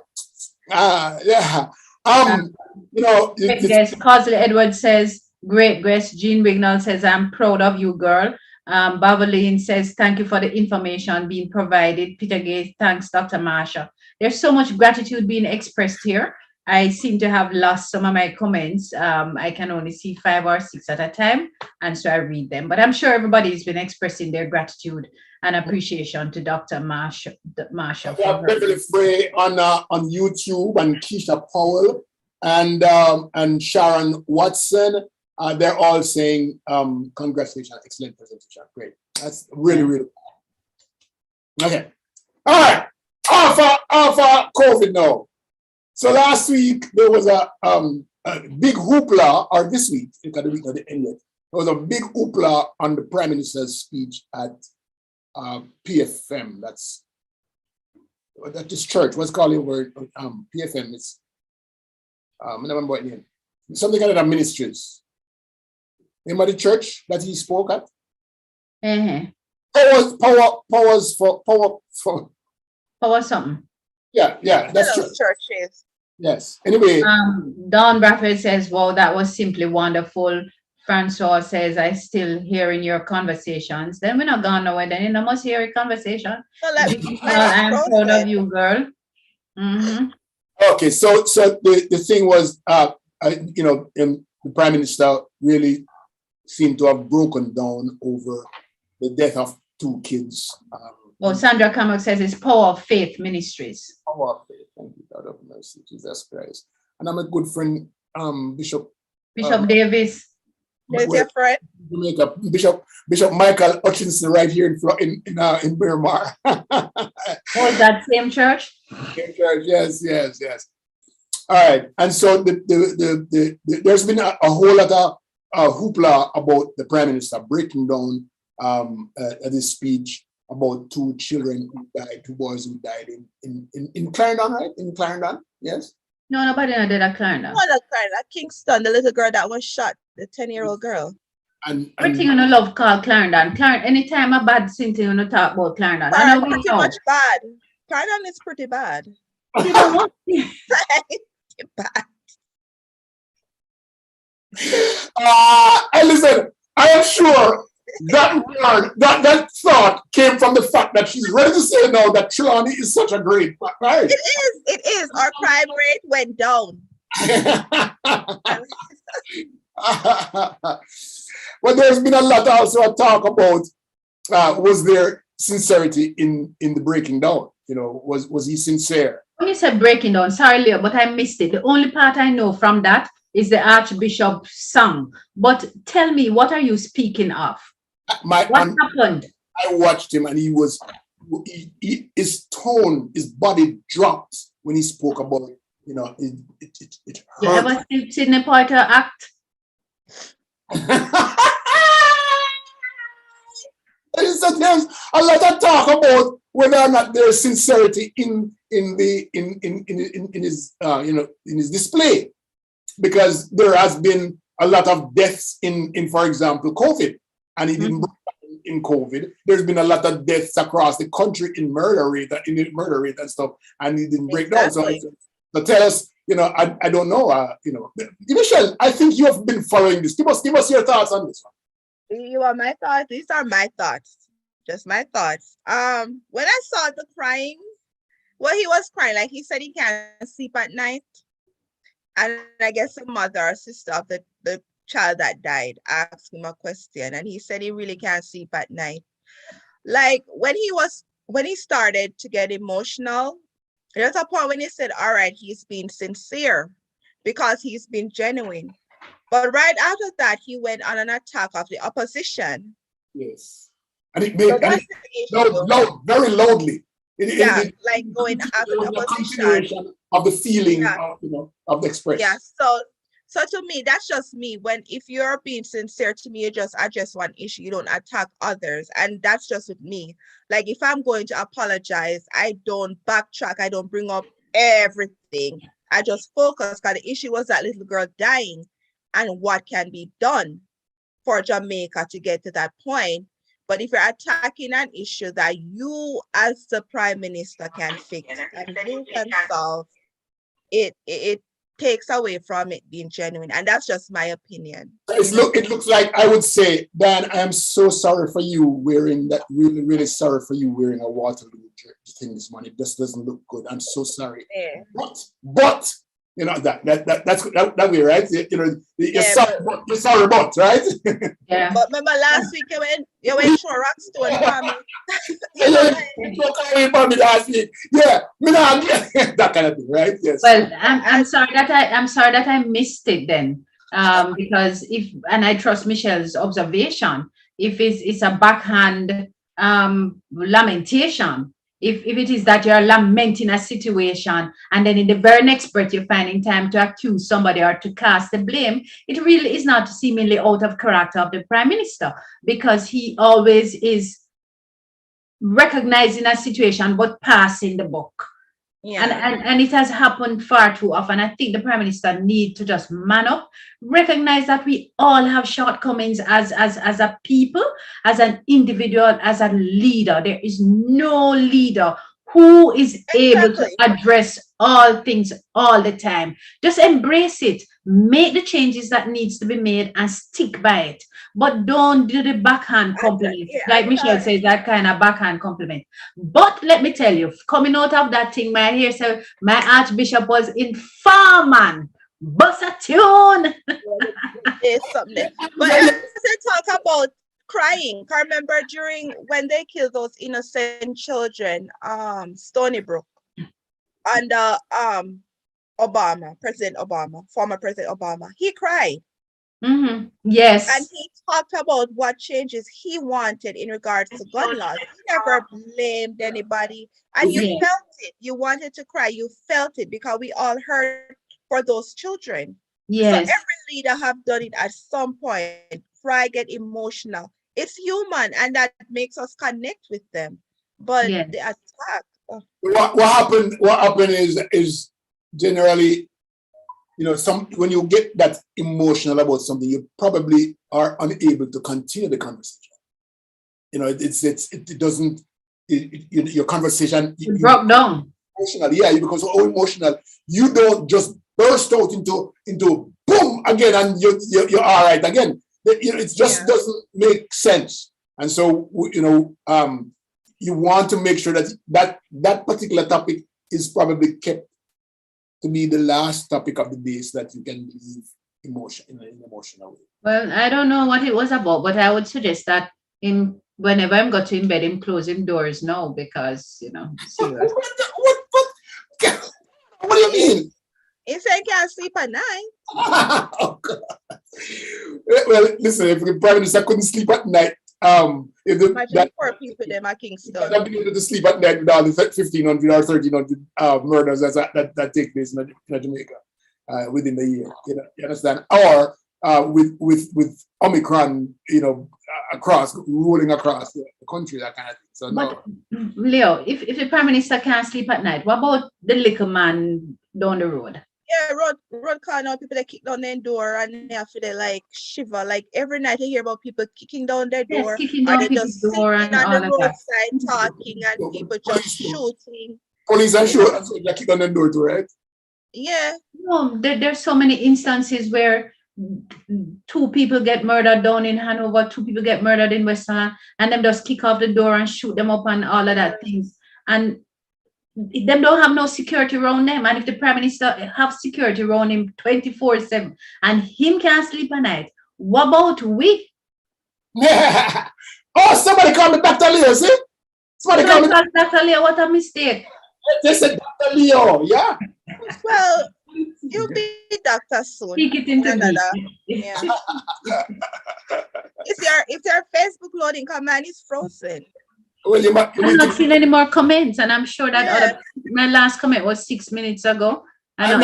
Yes, Cosley Edward says, great guest. Jean Wignall says, I'm proud of you, girl. Bavaline says, thank you for the information being provided. Peter Gates, thanks, Dr. Marsha. There's so much gratitude being expressed here. I seem to have lost some of my comments. I can only see 5 or 6 at a time, and so I read them. But I'm sure everybody's been expressing their gratitude and appreciation to Dr. Marsha. Beverly Frey on YouTube, and Keisha Powell, and Sharon Watson, they're all saying, congratulations, excellent presentation. Great. That's really, really cool. Okay. All right. Alpha COVID now. So last week there was a big hoopla, or this week, because the week at the end yet, there was a big hoopla on the Prime Minister's speech at PFM. That's this church. What's called it word PFM? It's I don't remember what name. Something kind of ministries. Remember the church that he spoke at? Powers for Power something. Yeah, that's true. Churches. Yes. Anyway. Don Bradford says, wow, that was simply wonderful. Francois says, I still hearing your conversations. Then we're not gone nowhere. Then you must hear a conversation. I'm proud of you, girl. Mm-hmm. Okay, so the thing was, the Prime Minister really seemed to have broken down over the death of 2 kids. Sandra Kamak says it's Power of Faith Ministries. Power of Faith, thank you, God of mercy, Jesus Christ. And I'm a good friend, Bishop Davis. There's your friend. Jamaica, Bishop Michael Hutchinson, right here in Miramar. Was that same church? Same church, yes. All right, and so there's been a whole lot of hoopla about the Prime Minister breaking down at his speech about 2 children who died, 2 boys who died in Clarendon, right? In Clarendon, yes? No, nobody did at Clarendon. No, not Clarendon. Kingston, the little girl that was shot, the 10-year-old girl. And everything you love called Clarendon. Anytime a bad thing to you talk about Clarendon. Clarendon is pretty much bad. Clarendon is pretty bad. Bad. And listen, I am sure that word, that thought came from the fact that she's ready to say now that Trelawney is such a great, right? It is. Our crime rate went down. Well, there's been a lot also of talk about was there sincerity in the breaking down? Was he sincere? When you said breaking down, sorry, Leo, but I missed it. The only part I know from that is the Archbishop song. But tell me, what are you speaking of? What happened? I watched him, and his tone, his body dropped when he spoke about it. It hurt. You ever see Sidney Poitier act? There's a lot of talk about whether or not there's sincerity in his display, because there has been a lot of deaths in for example, COVID, and he didn't break down in COVID. There's been a lot of deaths across the country in murder rate and stuff, and he didn't break down. So tell us, I don't know, Michelle, I think you have been following this. Give us your thoughts on this one. You want my thoughts? These are my thoughts. Just my thoughts. When I saw the crying, he was crying, like he said he can't sleep at night. And I guess the mother or sister of the child that died asked him a question, and he said he really can't sleep at night. Like when he started to get emotional, there's a point when he said, all right, he's being sincere because he's been genuine. But right after that, he went on an attack of the opposition. Yes. And it made very loudly. Like going after the opposition. Of the feeling of the expression. Yeah, so to me, that's just me. If you're being sincere to me, you just address one issue, you don't attack others. And that's just with me. Like if I'm going to apologize, I don't backtrack, I don't bring up everything. I just focus, because the issue was that little girl dying and what can be done for Jamaica to get to that point. But if you're attacking an issue that you as the Prime Minister can fix and you can solve, it takes away from it being genuine. And that's just my opinion. It looks like, I would say, Dan, I am so sorry for you wearing that, really, really sorry for you wearing a Waterloo thing this morning. It just doesn't look good. I'm so sorry. Yeah. But that way, right? You're sorry, but right? Yeah. But remember last week you went to a rock store and last week. Yeah, that kind of thing, right? Yes. Well, I'm sorry that I missed it then. Because and I trust Michelle's observation, if it's a backhand lamentation, if it is that you're lamenting a situation and then in the very next breath you're finding time to accuse somebody or to cast the blame, it really is not seemingly out of character of the Prime Minister, because he always is recognizing a situation but passing the buck. Yeah. And it has happened far too often. I think the Prime Minister needs to just man up, recognize that we all have shortcomings as a people, as an individual, as a leader. There is no leader who is able to address all things all the time. Just embrace it, make the changes that needs to be made and stick by it. But don't do the backhand compliment. Like Michelle says, that kind of backhand compliment. But let me tell you, coming out of that thing, my hair said my Archbishop was informed. Bust a tune. It's something. But as I talk about crying, I remember during when they killed those innocent children, Stony Brook, under Obama, President Obama, former President Obama, he cried. Mm-hmm. Yes. And he talked about what changes he wanted in regards to gun laws. He never blamed anybody. And you felt it. You wanted to cry. You felt it because we all heard for those children. Yes. So every leader have done it at some point. Cry, get emotional. It's human, and that makes us connect with them. But the attack. What happened is generally, when you get that emotional about something, you probably are unable to continue the conversation. It doesn't. Your conversation broke down. Emotional, yeah, you become so emotional. You don't just burst out into boom again, and you're all right again. It just doesn't make sense. And so you want to make sure that particular topic is probably kept to be the last topic of the day, so that you can leave emotion in an emotional way. Well, I don't know what it was about, but I would suggest that whenever I'm going to in bed, I'm closing doors now, because serious. What do you mean? He said he can't sleep at night. Oh, God. Well, listen, if the Prime Minister couldn't sleep at night, imagine poor people them at Kingston. Not being able to sleep at night with all the 1,500 or 1,300 murders that take place in Jamaica within the year. You understand? Or with Omicron, rolling across the country, that kind of thing. So but Leo, if the Prime Minister can't sleep at night, what about the liquor man down the road? Yeah, road corner, people that kick down their door and they have to shiver. Like every night you hear about people kicking down their door. Kicking down people's door and on all the of that. roadside talking and people just shooting. Police are shooting, so they kick down their door too, right? Yeah. No, there's so many instances where 2 people get murdered down in Hanover, 2 people get murdered in Western, and them just kick off the door and shoot them up and all of that things. And them don't have no security around them. And if the Prime Minister have security around him 24/7 and him can't sleep at night, what about we? Oh, somebody call me Dr. Leo, see? Somebody call me Dr. Leo, what a mistake. They said Dr. Leo, yeah. Well, you'll be doctor soon. Speak it into me. Yeah. If your Facebook loading command is frozen. Well, I'm not seeing any more comments, and I'm sure that my last comment was 6 minutes ago. I'm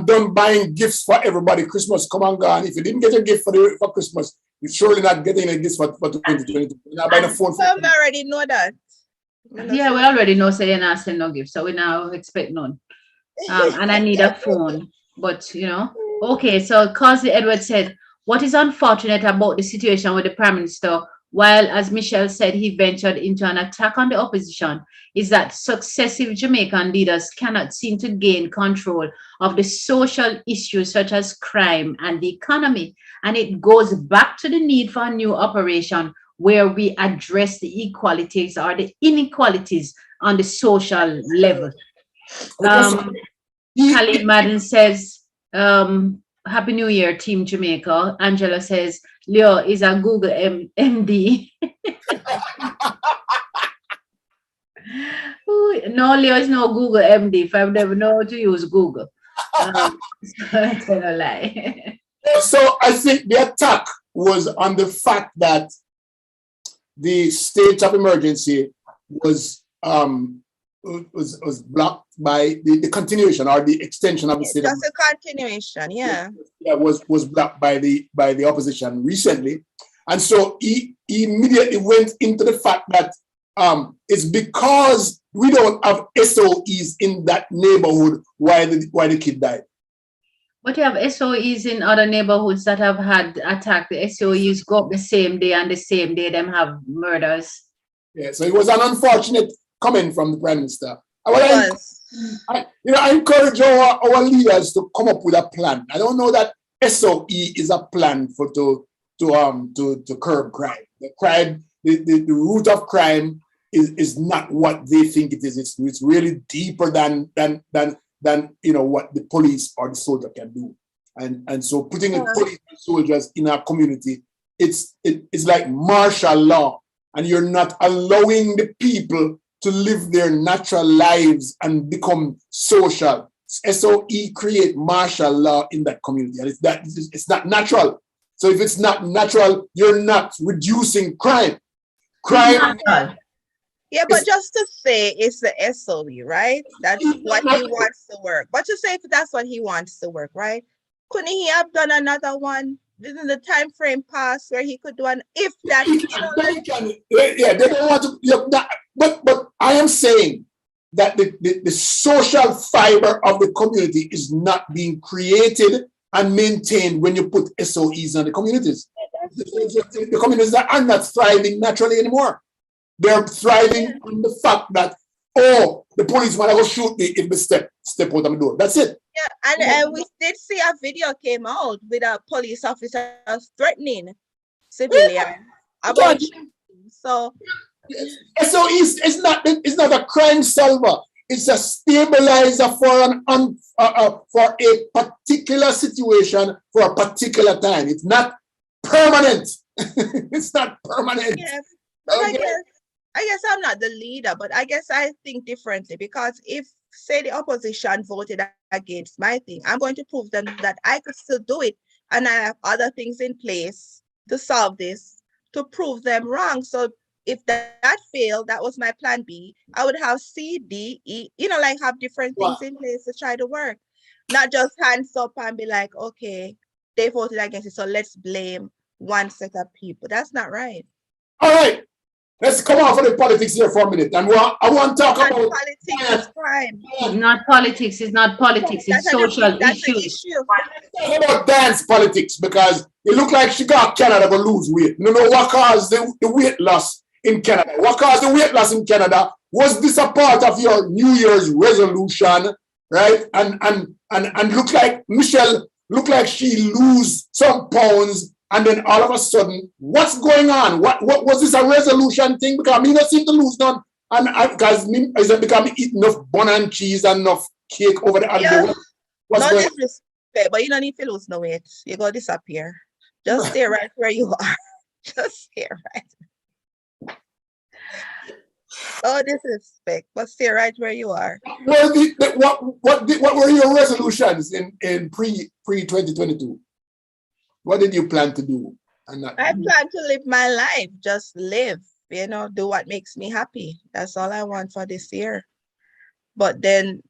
done buying gifts for everybody. Christmas come and gone. If you didn't get a gift for Christmas, you're surely not getting a gift for 2022. You're not buying a phone. Some already know that. Yeah, we already know, so you're not sending no gift, so we now expect none. And I need a phone, but okay. So Causey Edward said, what is unfortunate about the situation with the Prime Minister, while, as Michelle said, he ventured into an attack on the opposition, is that successive Jamaican leaders cannot seem to gain control of the social issues such as crime and the economy. And it goes back to the need for a new operation where we address the inequalities or the inequalities on the social level. Khalid Madden says, Happy New Year, Team Jamaica. Angela says, Leo is a Google MD. No, Leo is no Google MD. If I've never known how to use Google. Tell a lie. So I think the attack was on the fact that the state of emergency was blocked by the continuation or the extension of the state. Just a continuation, yeah. Yeah, was blocked by the opposition recently, and so he immediately went into the fact that it's because we don't have SOEs in that neighborhood why the kid died. But you have SOEs in other neighborhoods that have had attack. The SOEs go up the same day, and the same day them have murders. Yeah, so it was an unfortunate comment from the Prime Minister. I encourage our leaders to come up with a plan. I don't know that SOE is a plan to curb crime. The root of crime is not what they think it is. It's really deeper than what the police or the soldier can do. And so putting police and soldiers in our community, it's like martial law, and you're not allowing the people to live their natural lives and become social. SOE create martial law in that community, and it's not natural. So if it's not natural, you're not reducing crime. Yeah, but just to say it's the SOE, right? That's what he wants to work. But to say if that's what he wants to work, right? Couldn't he have done another one within the time frame past where he could do an if that? They don't want to. But I am saying that the social fiber of the community is not being created and maintained when you put SOEs on the communities. The communities are not thriving naturally anymore. They're thriving on the fact that, the police want to go shoot me if they step out of the door. That's it. Yeah, and we did see a video came out with a police officer threatening civilians about shooting. So it's not a crime solver. It's a stabilizer for for a particular situation for a particular time. It's not permanent. It's not permanent. Yeah, but I guess I'm not the leader, but I guess I think differently, because if, say, the opposition voted against my thing, I'm going to prove them that I could still do it, and I have other things in place to solve this, to prove them wrong. So if that failed, that was my plan B. I would have C, D, E, have different things in place to try to work. Not just hands up and be like, okay, they voted against it, so let's blame one set of people. That's not right. All right. Let's come off of the politics here for a minute. And I want to talk about politics is crime. Not politics. It's not politics. It's social issues. Talk about dance politics, because it looked like she got Canada to lose weight. You know what caused the weight loss in Canada? What caused the weight loss in Canada? Was this a part of your New Year's resolution, right? And look like Michelle she lose some pounds. And then all of a sudden, what's going on? What was this a resolution thing? Because me not seem to lose none. And because eating enough bun and cheese and enough cake over the holiday. No disrespect, but you don't need to lose no weight. You go disappear. Just stay right where you are. Just stay right. Oh, disrespect, but stay right where you are. Well, what were your resolutions in pre-2022? What did you plan to do? I plan to live my life, just live, do what makes me happy. That's all I want for this year. But then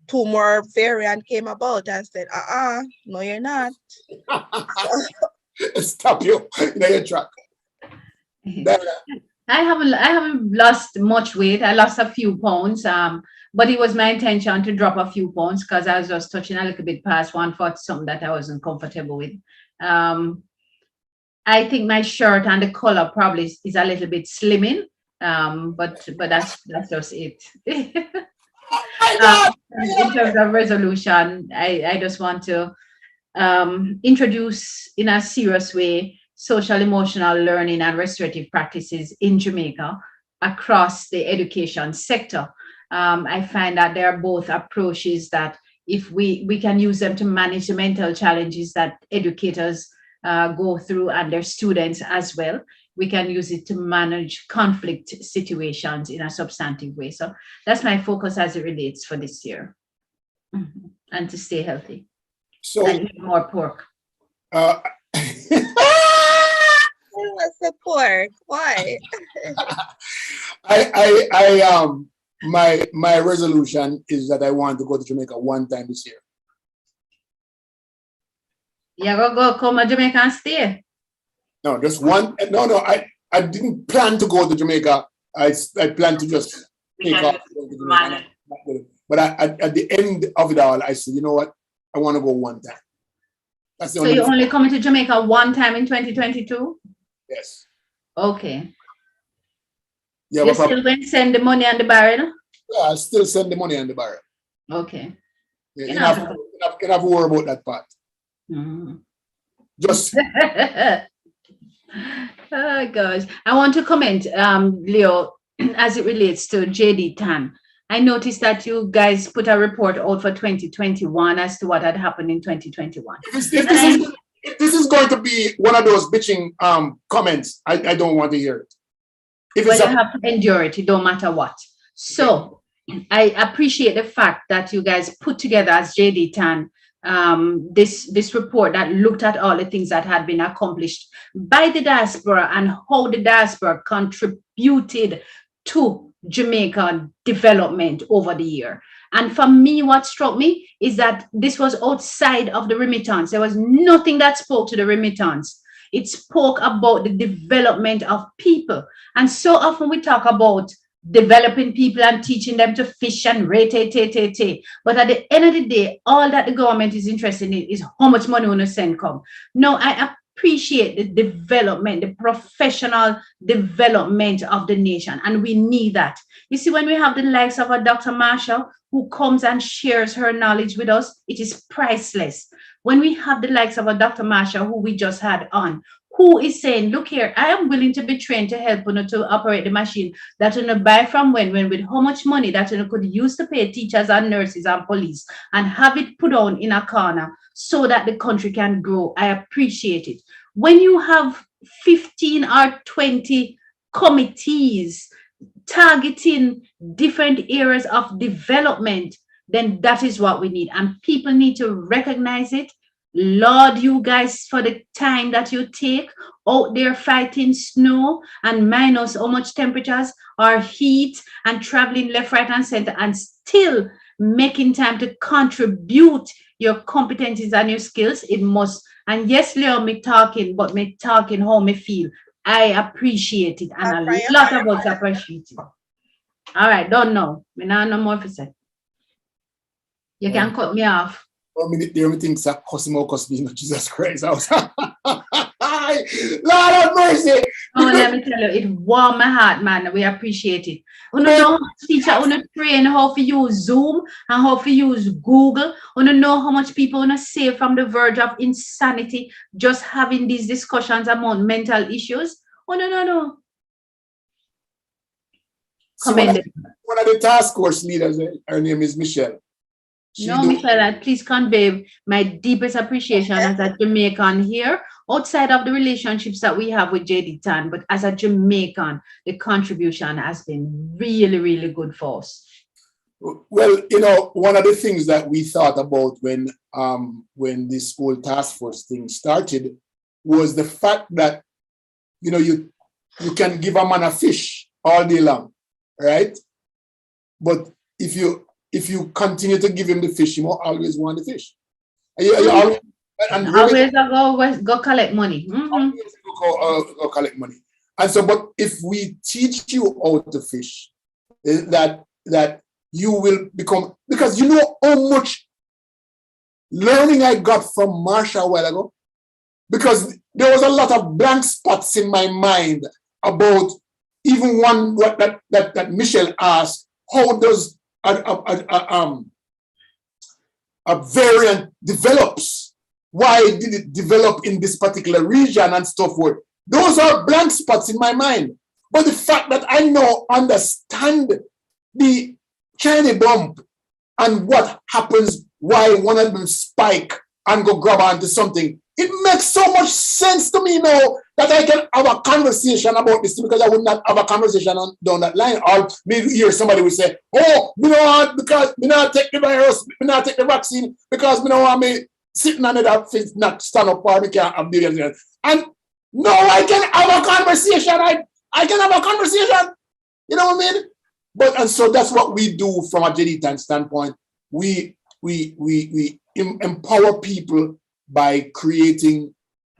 2 more variants came about and said, no, you're not. Stop you in your track. I haven't lost much weight. I lost a few pounds. But it was my intention to drop a few pounds because I was just touching a little bit past 140, something that I wasn't comfortable with. I think my shirt and the color probably is a little bit slimming, but that's just it. In terms of resolution, I just want to introduce in a serious way social emotional learning and restorative practices in Jamaica across the education sector. I find that there are both approaches that if we can use them to manage the mental challenges that educators go through and their students as well, we can use it to manage conflict situations in a substantive way. So that's my focus as it relates for this year. and to stay healthy So and eat more pork. What's the pork? Why? My resolution is that I want to go to Jamaica one time this year. You're gonna go come to Jamaica and stay? No, just one. No, I didn't plan to go to Jamaica. I plan to just take off. But at the end of it all, I said, you know what? I want to go one time. That's the So only you're only coming to Jamaica one time in 2022? Yes. Okay. Yeah, You're still going to send the money on the barrel? Yeah, I'll still send the money on the barrel. Okay. Yeah, you have to worry about that part. Mm-hmm. Just oh gosh. I want to comment, Leo, as it relates to JD Tan. I noticed that you guys put a report out for 2021 as to what had happened in 2021. If this is going to be one of those bitching comments, I don't want to hear it. If you have to endure it, it don't matter what. So I appreciate the fact that you guys put together as JD Tan this report that looked at all the things that had been accomplished by the diaspora and how the diaspora contributed to Jamaican development over the year. And for me, what struck me is that this was outside of the remittance. There was nothing that spoke to the remittance. It spoke about the development of people. And so often we talk about developing people and teaching them to fish and rate. But at the end of the day, all that the government is interested in is how much money on a send come. No, I appreciate the development, the professional development of the nation. And we need that. You see, when we have the likes of a Dr. Marsha who comes and shares her knowledge with us, it is priceless. When we have the likes of a Dr. Marsha who we just had on, who is saying, look here, I am willing to be trained to help you to operate the machine that you buy from when with how much money that you could use to pay teachers and nurses and police and have it put on in a corner so that the country can grow. I appreciate it. When you have 15 or 20 committees targeting different areas of development, then that is what we need. And people need to recognize it. Lord, you guys, for the time that you take out there fighting snow and minus how much temperatures or heat and traveling left, right, and center and still making time to contribute your competencies and your skills, it must. And yes, Leo, me talking how me feel. I appreciate it. And a lot of us appreciate it. All right, don't know. Me now no more for say. You can cut me off. 1 minute there, me think that customer me, Jesus Christ. I was Lord have mercy. Oh, let me tell you, it warmed my heart, man. We appreciate it. You know how teacher train how to use Zoom and how to use Google. You know how much people save from the verge of insanity just having these discussions about mental issues. Oh no. So one of the task force leaders, her name is Michelle. Michelle, please convey my deepest appreciation as a Jamaican here, outside of the relationships that we have with JD Tan, but as a Jamaican, the contribution has been really, really good for us. Well, one of the things that we thought about when this whole task force thing started was the fact that, you can give a man a fish all day long, right? But if you continue to give him the fish, he will always want the fish. Always go collect money. Mm-hmm. Always go collect money. And so, but if we teach you how to fish, that you will become, because you know how much learning I got from Marsha a while ago, because there was a lot of blank spots in my mind about even one that Michelle asked, how does a variant develops? Why did it develop in this particular region and so forth? Those are blank spots in my mind. But the fact that I now understand the China bump and what happens, why one of them spike and go grab onto something, it makes so much sense to me now that I can have a conversation about this because I would not have a conversation down that line. Or maybe hear somebody would say, oh, me don't want because me not take the virus, me not take the vaccine because me don't want me sitting under that fence, not stand up or me can't have billions. And no, I can have a conversation. I can have a conversation. You know what I mean? And so that's what we do from a Jeditan standpoint. We empower people by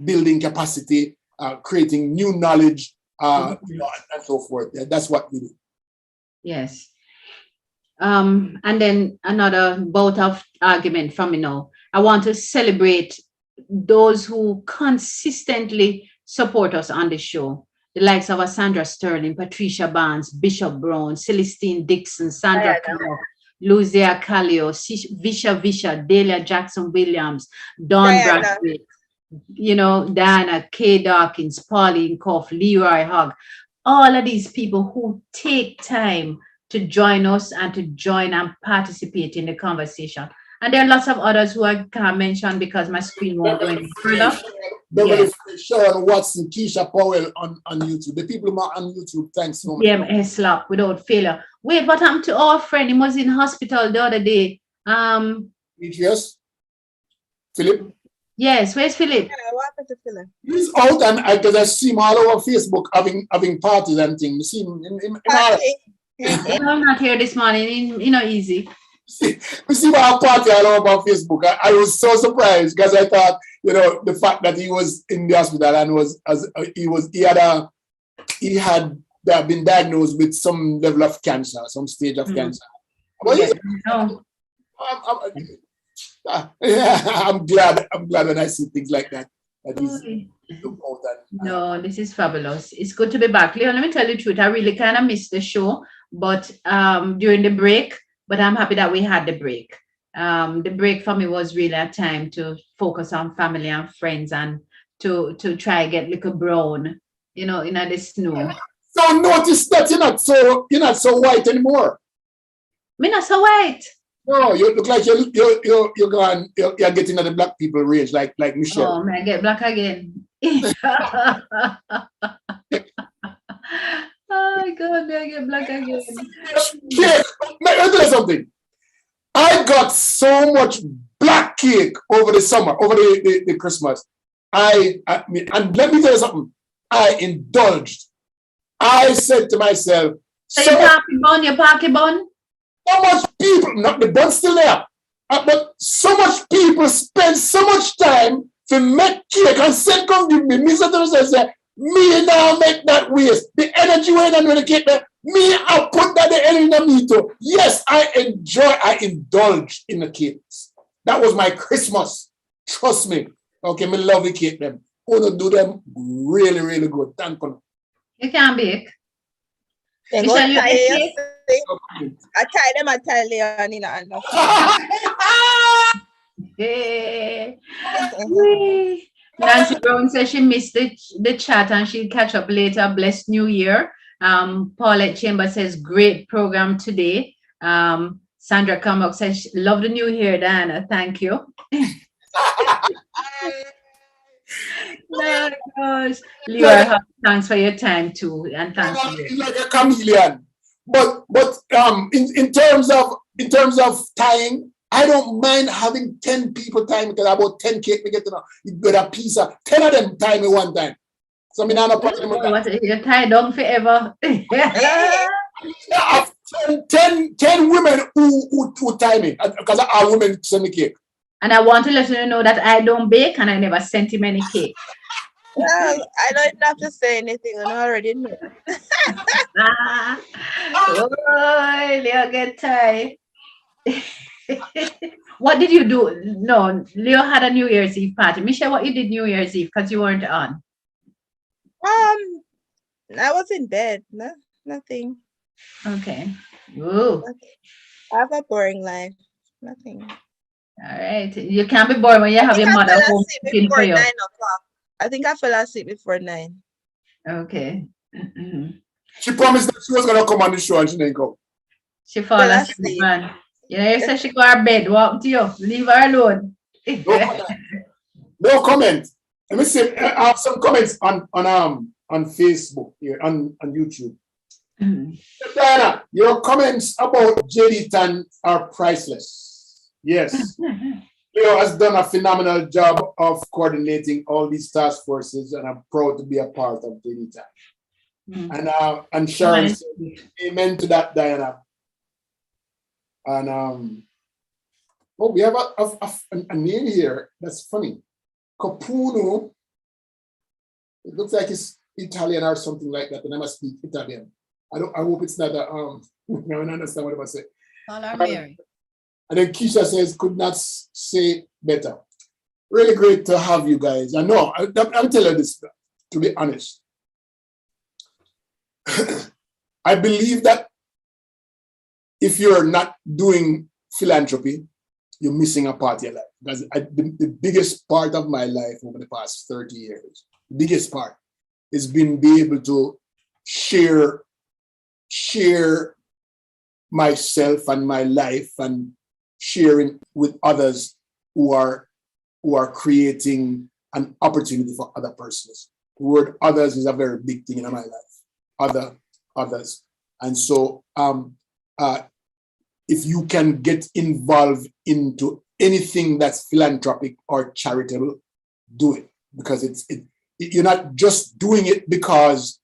building capacity, creating new knowledge, and so forth. That's what we do. Yes. And then another bout of argument from I want to celebrate those who consistently support us on the show. The likes of Sandra Sterling, Patricia Barnes, Bishop Brown, Celestine Dixon, Sandra Clark, Luzia Callio, Visha, Delia Jackson Williams, Dawn Bradley, Diana, Kay Dawkins, Pauline Koff, Leroy Hogg, all of these people who take time to join us and to join and participate in the conversation. And there are lots of others who I can't mention because my screen won't go any further. Beverly Sharon Watson, Keisha Powell on YouTube. The people who are on YouTube, thanks so much. Yeah, slap without failure. Wait, what happened to our friend? He was in hospital the other day. Yes. Philip? Yes, where's Philip? Yeah, what happened to Philip? He's out, and because I see him all over Facebook having parties and things. You see him in I'm not here this morning. Easy. We see my party all over Facebook. I was so surprised because I thought, the fact that he was in the hospital and he had been diagnosed with some level of cancer, some stage of cancer. But I'm glad when I see things like that. No, this is fabulous. It's good to be back. Leon, let me tell you the truth. I really kind of missed the show, but during the break. But I'm happy that we had the break. The break for me was really a time to focus on family and friends and to try get little brown, in the snow. So notice that you're not so white anymore. Me not so white. No, you look like you're getting at the black people range like Michelle. Oh, man, I get black again. Oh my God, I get black again. Cake. Let me tell you something. I got so much black cake over the summer, over the Christmas. And let me tell you something. I indulged. I said to myself, so your pocket bun? So much people, not the bun's still there, but so much people spend so much time to make cake and send come give me. Me say, me now make that waste. The energy when I'm gonna get that, me I put that the energy in me too. Yes, I indulge in the cakes. That was my Christmas. Trust me. Okay, me love the cake them. Wanna do them really, really good. Thank you. You can bake. I tie them and tie Leon in the Nancy Brown says she missed the chat and she'll catch up later. Blessed New Year. Paulette Chambers says, great program today. Sandra Comock says, love the new year, Diana. Thank you. Oh gosh. Leora, thanks for your time too. And thanks for you. Like a chameleon. But in terms of tying, I don't mind having 10 people time because about 10 cake we get to know. You get a piece of 10 of them time at one time. So I'm not a problem with that. You're tied down forever. 10 women who time me because all women send me cake. And I want to let you know that I don't bake and I never sent him any cake. Well, I don't have to say anything. I already know. Oh, Leo get tired. What did you do? No, Leo had a New Year's Eve party. Michelle, what you did New Year's Eve because you weren't on? I was in bed. No, nothing. Okay. Ooh. I have a boring life. Nothing. All right. You can't be bored when you have your mother home cooking for you. 9 o'clock. I think I fell asleep before 9. Okay. She promised that she was gonna come on the show and she didn't go. She fell asleep, man. You know, you said she go to her bed, walk to you, leave her alone. Me No comment. Let me see. I have some comments on Facebook here, on YouTube. Diana, your comments about JD Tan are priceless. Yes. Leo has done a phenomenal job of coordinating all these task forces, and I'm proud to be a part of JD Tan. And Sharon said, amen to that, Diana. And we have a name here that's funny. Capuno. It looks like it's Italian or something like that, and I must speak Italian. I hope it's not a I don't understand what I must say. Mary. And then Keisha says, could not say better. Really great to have you guys. I know, I'll tell you this, to be honest. I believe that if you're not doing philanthropy, you're missing a part of your life. Because the biggest part of my life over the past 30 years, the biggest part, has been be able to share myself and my life and sharing with others who are creating an opportunity for other persons. The word others is a very big thing in my life. Others. And so if you can get involved into anything that's philanthropic or charitable, do it. Because you're not just doing it because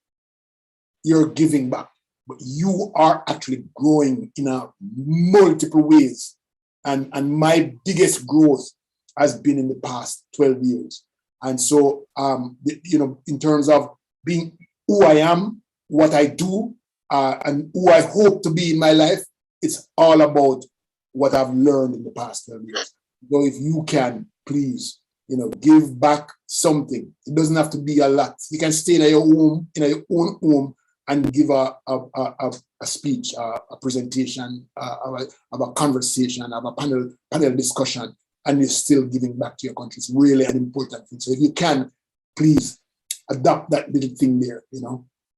you're giving back, but you are actually growing in a multiple ways. And my biggest growth has been in the past 12 years. And so, in terms of being who I am, what I do, and who I hope to be in my life, it's all about what I've learned in the past 12 years. So if you can, please, give back something. It doesn't have to be a lot. You can stay in your home, in your own home, and give a speech, a presentation, of a conversation, of a panel discussion, and you're still giving back to your country. It's really an important thing. So if you can, please adopt that little thing there.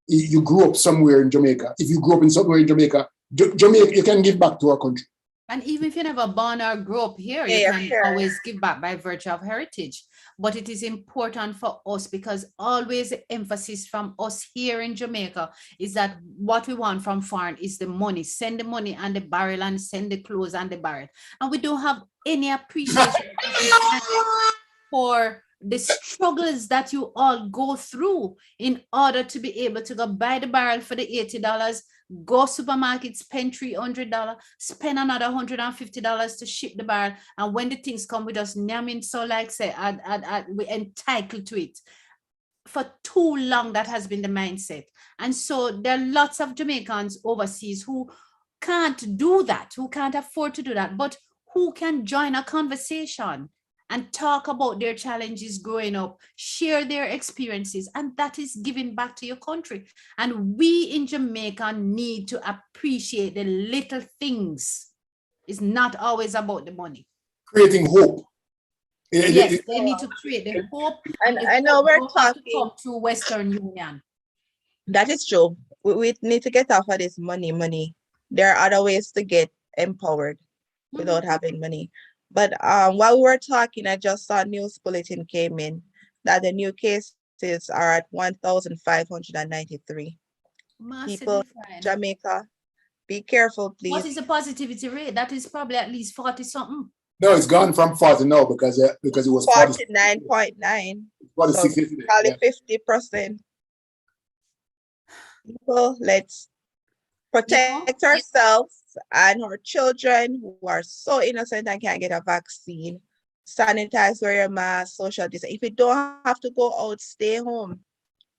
You grew up somewhere in Jamaica. If you grew up somewhere in Jamaica, you can give back to our country. And even if you never born or grew up here, you can always give back by virtue of heritage. But it is important for us because always the emphasis from us here in Jamaica is that what we want from foreign is the money. Send the money and the barrel and send the clothes and the barrel. And we don't have any appreciation for the struggles that you all go through in order to be able to go buy the barrel for the $80, go supermarket, spend $300, spend another $150 to ship the barrel, and when the things come with us, namming, so like say, we're entitled to it. For too long, that has been the mindset. And so there are lots of Jamaicans overseas who can't do that, who can't afford to do that, but who can join a conversation and talk about their challenges growing up, share their experiences, and that is giving back to your country. And we in Jamaica need to appreciate the little things. It's not always about the money. Creating hope. Yes, they need to create the hope. And I know we're talking through Western Union. That is true. We need to get off of this money. There are other ways to get empowered without having money. But while we were talking, I just saw a news bulletin came in that the new cases are at 1,593. People, Jamaica, be careful, please. What is the positivity rate? That is probably at least 40 something. No, it's gone from 40 now because it was 49.9. 46. So probably 50%. People, let's protect ourselves and our children who are so innocent and can't get a vaccine. Sanitize, wear your mask, social distance. If you don't have to go out, stay home.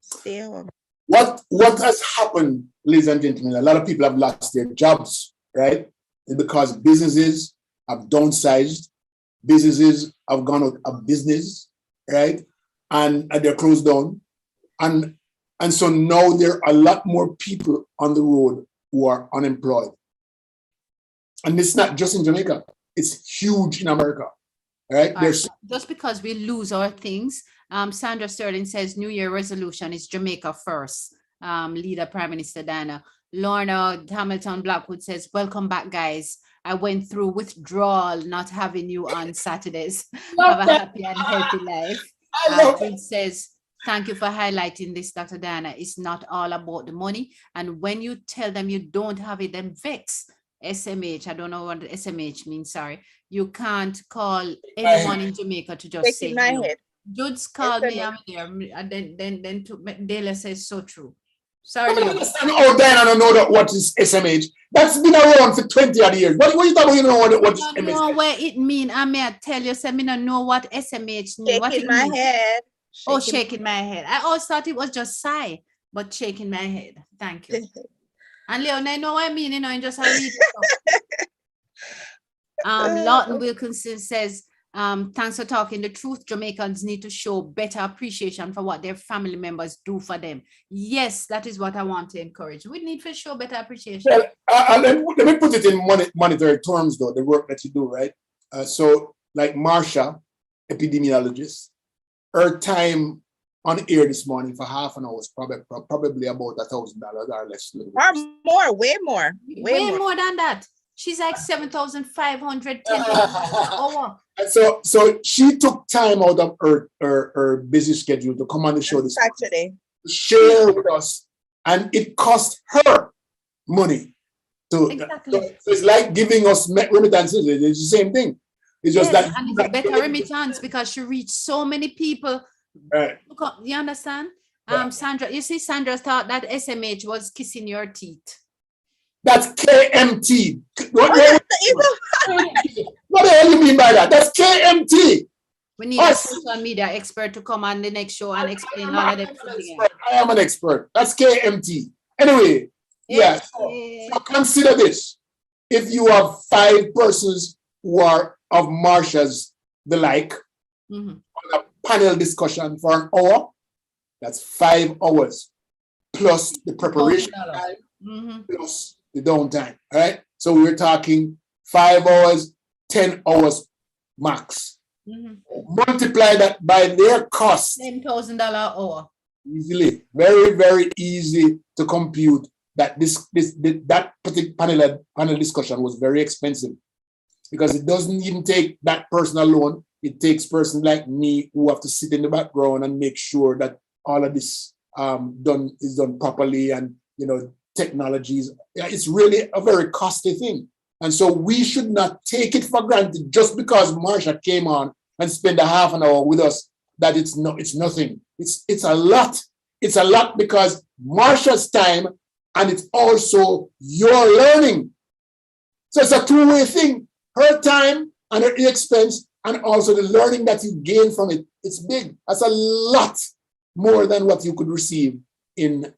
Stay home. What has happened, ladies and gentlemen? A lot of people have lost their jobs, right? It's because businesses have downsized, businesses have gone out of business, right? And they're closed down. And so now there are a lot more people on the road who are unemployed. And it's not just in Jamaica, it's huge in America, right? Just because we lose our things, Sandra Sterling says New Year resolution is Jamaica first. Leader Prime Minister Diana. Lorna Hamilton Blackwood says, welcome back, guys. I went through withdrawal, not having you on Saturdays. Love Have a that. happy and healthy life. I love Jude says, thank you for highlighting this, Dr. Diana. It's not all about the money. And when you tell them you don't have it, then vex. SMH, I don't know what SMH means, sorry. You can't call anyone in Jamaica to just say Shaking my hello. head. Jude's called me, I'm there. And then Dela says so true. Sorry, Leo. Oh, Diana, I don't know that what is SMH. That's been around for 20 odd years. What you talking about? You know what I is don't SMH? know where it mean. I may tell you, so I don't know what SMH mean. What Shaking it my mean? head. Oh, shaking my head. I always thought it was just sigh, but shaking my head. Thank you. And Leon, I know what I mean, you know, and just I read it. Lawton Wilkinson says, thanks for talking the truth. Jamaicans need to show better appreciation for what their family members do for them. Yes, that is what I want to encourage. We need to show better appreciation. Well, let me put it in monetary terms, though, the work that you do, right? So, like Marsha, epidemiologist, her time on air this morning for half an hour was probably about $1,000 or less. Or more, way more. Way more than that. She's like 7,500, 10,000 an hour. And so she took time out of her busy schedule to come on the show this Saturday. to share with us, and it cost her money. Exactly. So it's like giving us remittances. It's the same thing. It's just Yes, that, and it's a better remittance because she reached so many people. right. You understand? Yeah. Sandra, you see, Sandra thought that SMH was kissing your teeth. That's KMT. What Oh, the hell you mean by that? That's KMT. We need a social media expert to come on the next show and explain all of them. I am an expert. That's KMT. Anyway, yeah. So consider this. If you have 5 persons who are of Marsha's the like, on a panel discussion for an hour, that's 5 hours plus the preparation time, plus the downtime. All right. So we're talking 5 hours, 10 hours max. Multiply that by their cost. $10,000 hour. Easily, very, very easy to compute that that particular panel discussion was very expensive, because it doesn't even take that person alone. It takes persons like me who have to sit in the background and make sure that all of this is done properly, and technologies. It's really a very costly thing, and so we should not take it for granted just because Marsha came on and spent a half an hour with us that it's nothing. It's a lot. It's a lot because Marsha's time, and it's also your learning. So it's a two-way thing. Her time and her expense, and also the learning that you gain from it. It's big. That's a lot more than what you could receive in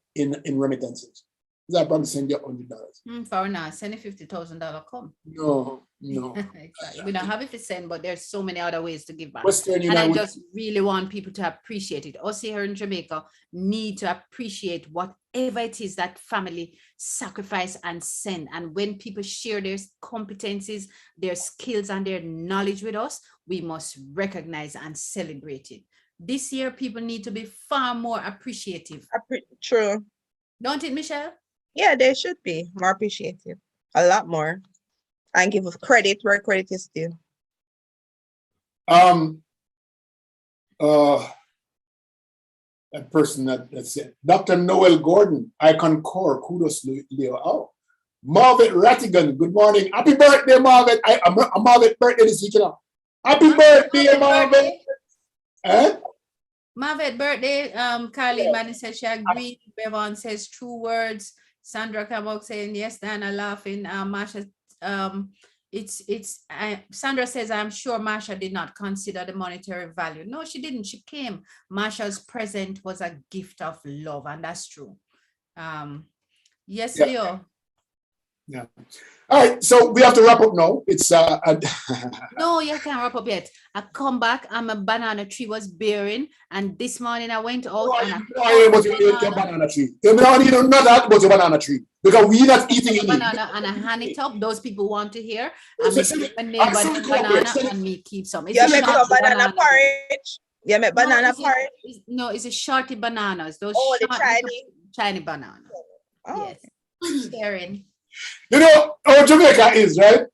remittances. I probably send you $100. For now, send a $50,000 come. No. Exactly. We don't have it to send, but there's so many other ways to give back. Western and I United, just really want people to appreciate it. Us here in Jamaica need to appreciate whatever it is that family sacrifice and send. And when people share their competencies, their skills, and their knowledge with us, we must recognize and celebrate it. This year, people need to be far more appreciative. True. Don't it, Michelle? Yeah, they should be more appreciative. A lot more. And give credit where credit is due. that person that's it. Dr. Noel Gordon, I concur. Kudos, Leo. Oh, Marvet Rattigan, good morning. Happy birthday, Marvet. A Marvet birthday this week. Happy birthday, Marvet. Marvet birthday. Carly Manning says she agreed. Bevan says true words. Sandra Kabok saying yes, Diana laughing. Marsha, Sandra says, I'm sure Marsha did not consider the monetary value. No, she didn't. She came. Marsha's present was a gift of love, and that's true. Yes, Yeah. Leo. Yeah. All right, so we have to wrap up now. It's No, you can't wrap up yet. I come back, a banana tree was bearing, and this morning I went out and I about your banana tree. You don't know that about your banana tree, because we're not eating any banana and I hand it up. Those people want to hear. And So- me give a neighbor the banana and me keep some. It's You a make shorty banana porridge. You make banana it's a- porridge. No, it's a shorty bananas. Those The short Chinese. shiny bananas. Oh. Yes. Sharing. You know how Jamaica is, right?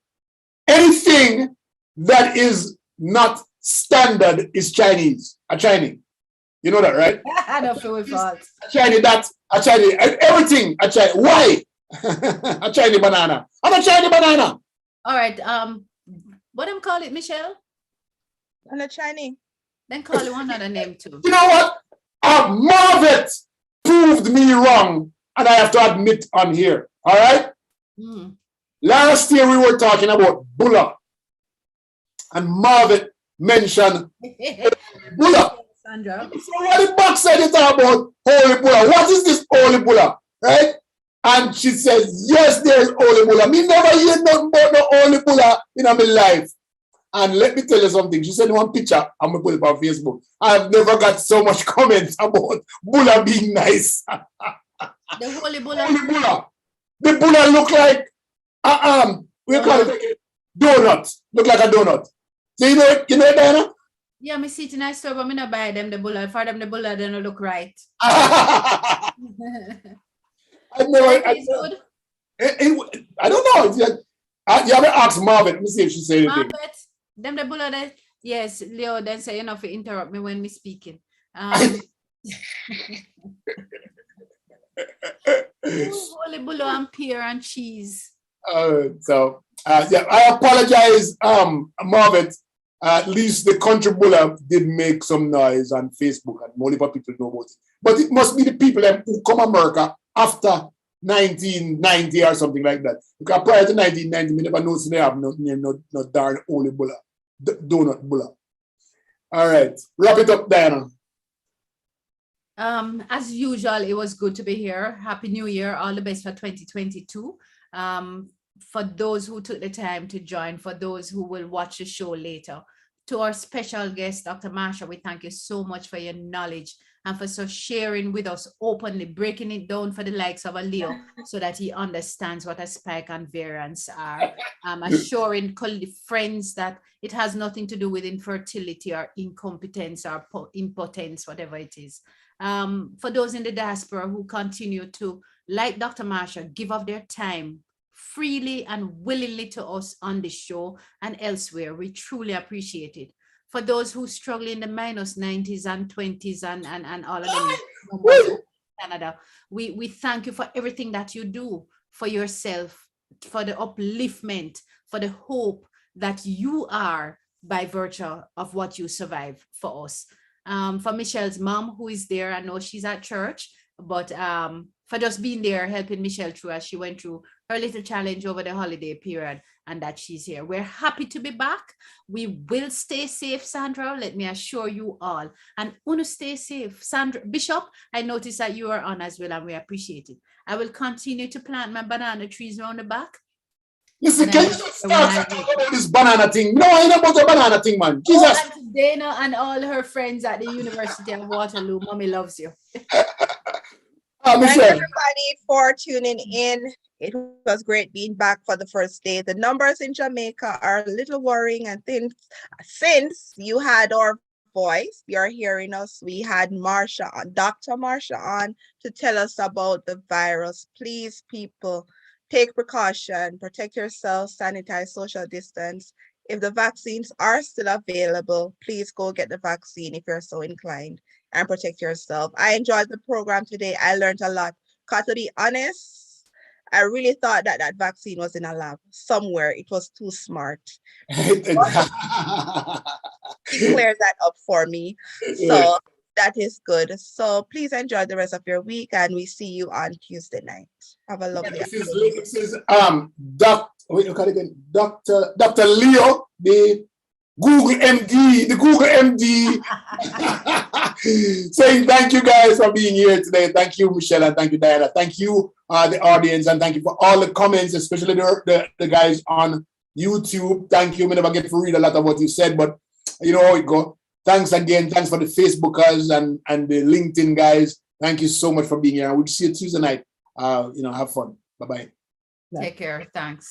anything that is not standard is Chinese, a Chinese. You know that, right? I don't feel with fault. A Chinese, that, a Chinese, everything, a Chinese. Why? A Chinese banana. I'm a Chinese banana. All right. What them call it, Michelle? And a Chinese. Then call it one other name too. You know what? Marvet proved me wrong, and I have to admit on here. All right? Last year we were talking about Bulla, and Marvet mentioned Bulla. Sandra. So what the box said it about Holy Bulla? What is this Holy Bulla? Right? And she says, yes, there's Holy Bulla. Me never hear nothing about no Holy Bulla in my life. And let me tell you something. She sent one picture. I'm going to put it on Facebook. I've never got so much comments about Bulla being nice. The Holy Bulla. Holy Bulla. The Bulla look like, we call it donut. Look like a donut. So you know it, Diana? Yeah, me see it in a store, but me not buy them the Bulla. For them the Bulla, they don't look right. I don't know. You have to ask Marvet. Let me see if she said anything. Marvet, them the Bulla that, yes, Leo then say, enough to interrupt me when me speaking. Holy Bulla and pear and cheese. Yeah, I apologize, Marvet. At least the country Bulla did make some noise on Facebook, and more people know about it. But it must be the people who come America after 1990 or something like that. Because prior to 1990, we never know they have no darn Holy Bulla, donut Bulla. All right, wrap it up, Diana. As usual, it was good to be here. Happy New Year. All the best for 2022. For those who took the time to join, for those who will watch the show later. To our special guest, Dr. Marsha, we thank you so much for your knowledge and for sharing with us openly, breaking it down for the likes of a Leo so that he understands what a spike and variants are. Assuring friends that it has nothing to do with infertility or incompetence or impotence, whatever it is. For those in the diaspora who continue to, like Dr. Marsha, give of their time freely and willingly to us on the show and elsewhere, we truly appreciate it. For those who struggle in the -90s and 20s and all of them in Canada, we thank you for everything that you do for yourself, for the upliftment, for the hope that you are by virtue of what you survive for us. For Michelle's mom, who is there, I know she's at church, but for just being there, helping Michelle through as she went through her little challenge over the holiday period, and that she's here. We're happy to be back. We will stay safe, Sandra, let me assure you all. And Uno, stay safe. Sandra, Bishop, I noticed that you are on as well, and we appreciate it. I will continue to plant my banana trees around the back. Listen, can you start talking about this banana thing? No, I know about the banana thing, man. Jesus. Oh, and Dana and all her friends at the University of Waterloo, Mommy loves you. Thank everybody for tuning in. It was great being back for the first day. The numbers in Jamaica are a little worrying, and since you had our voice, you're hearing us, we had Dr. Marsha on to tell us about the virus. Please, people, take precaution, protect yourself, sanitize, social distance. If the vaccines are still available, please go get the vaccine if you're so inclined, and protect yourself. I enjoyed the program today. I learned a lot. Because to be honest, I really thought that vaccine was in a lab somewhere. It was too smart. He cleared that up for me. So that is good. So please enjoy the rest of your week, and we see you on Tuesday night. Have a lovely afternoon. This is Dr. Leo, the Google MD, saying thank you guys for being here today. Thank you, Michelle, and thank you, Diana. Thank you, the audience, and thank you for all the comments, especially the guys on YouTube. Thank you. We never get to read a lot of what you said, but you know how it goes. Thanks again. Thanks for the Facebookers and the LinkedIn guys. Thank you so much for being here. We'll see you Tuesday night. Have fun. Bye-bye. Take care. Thanks.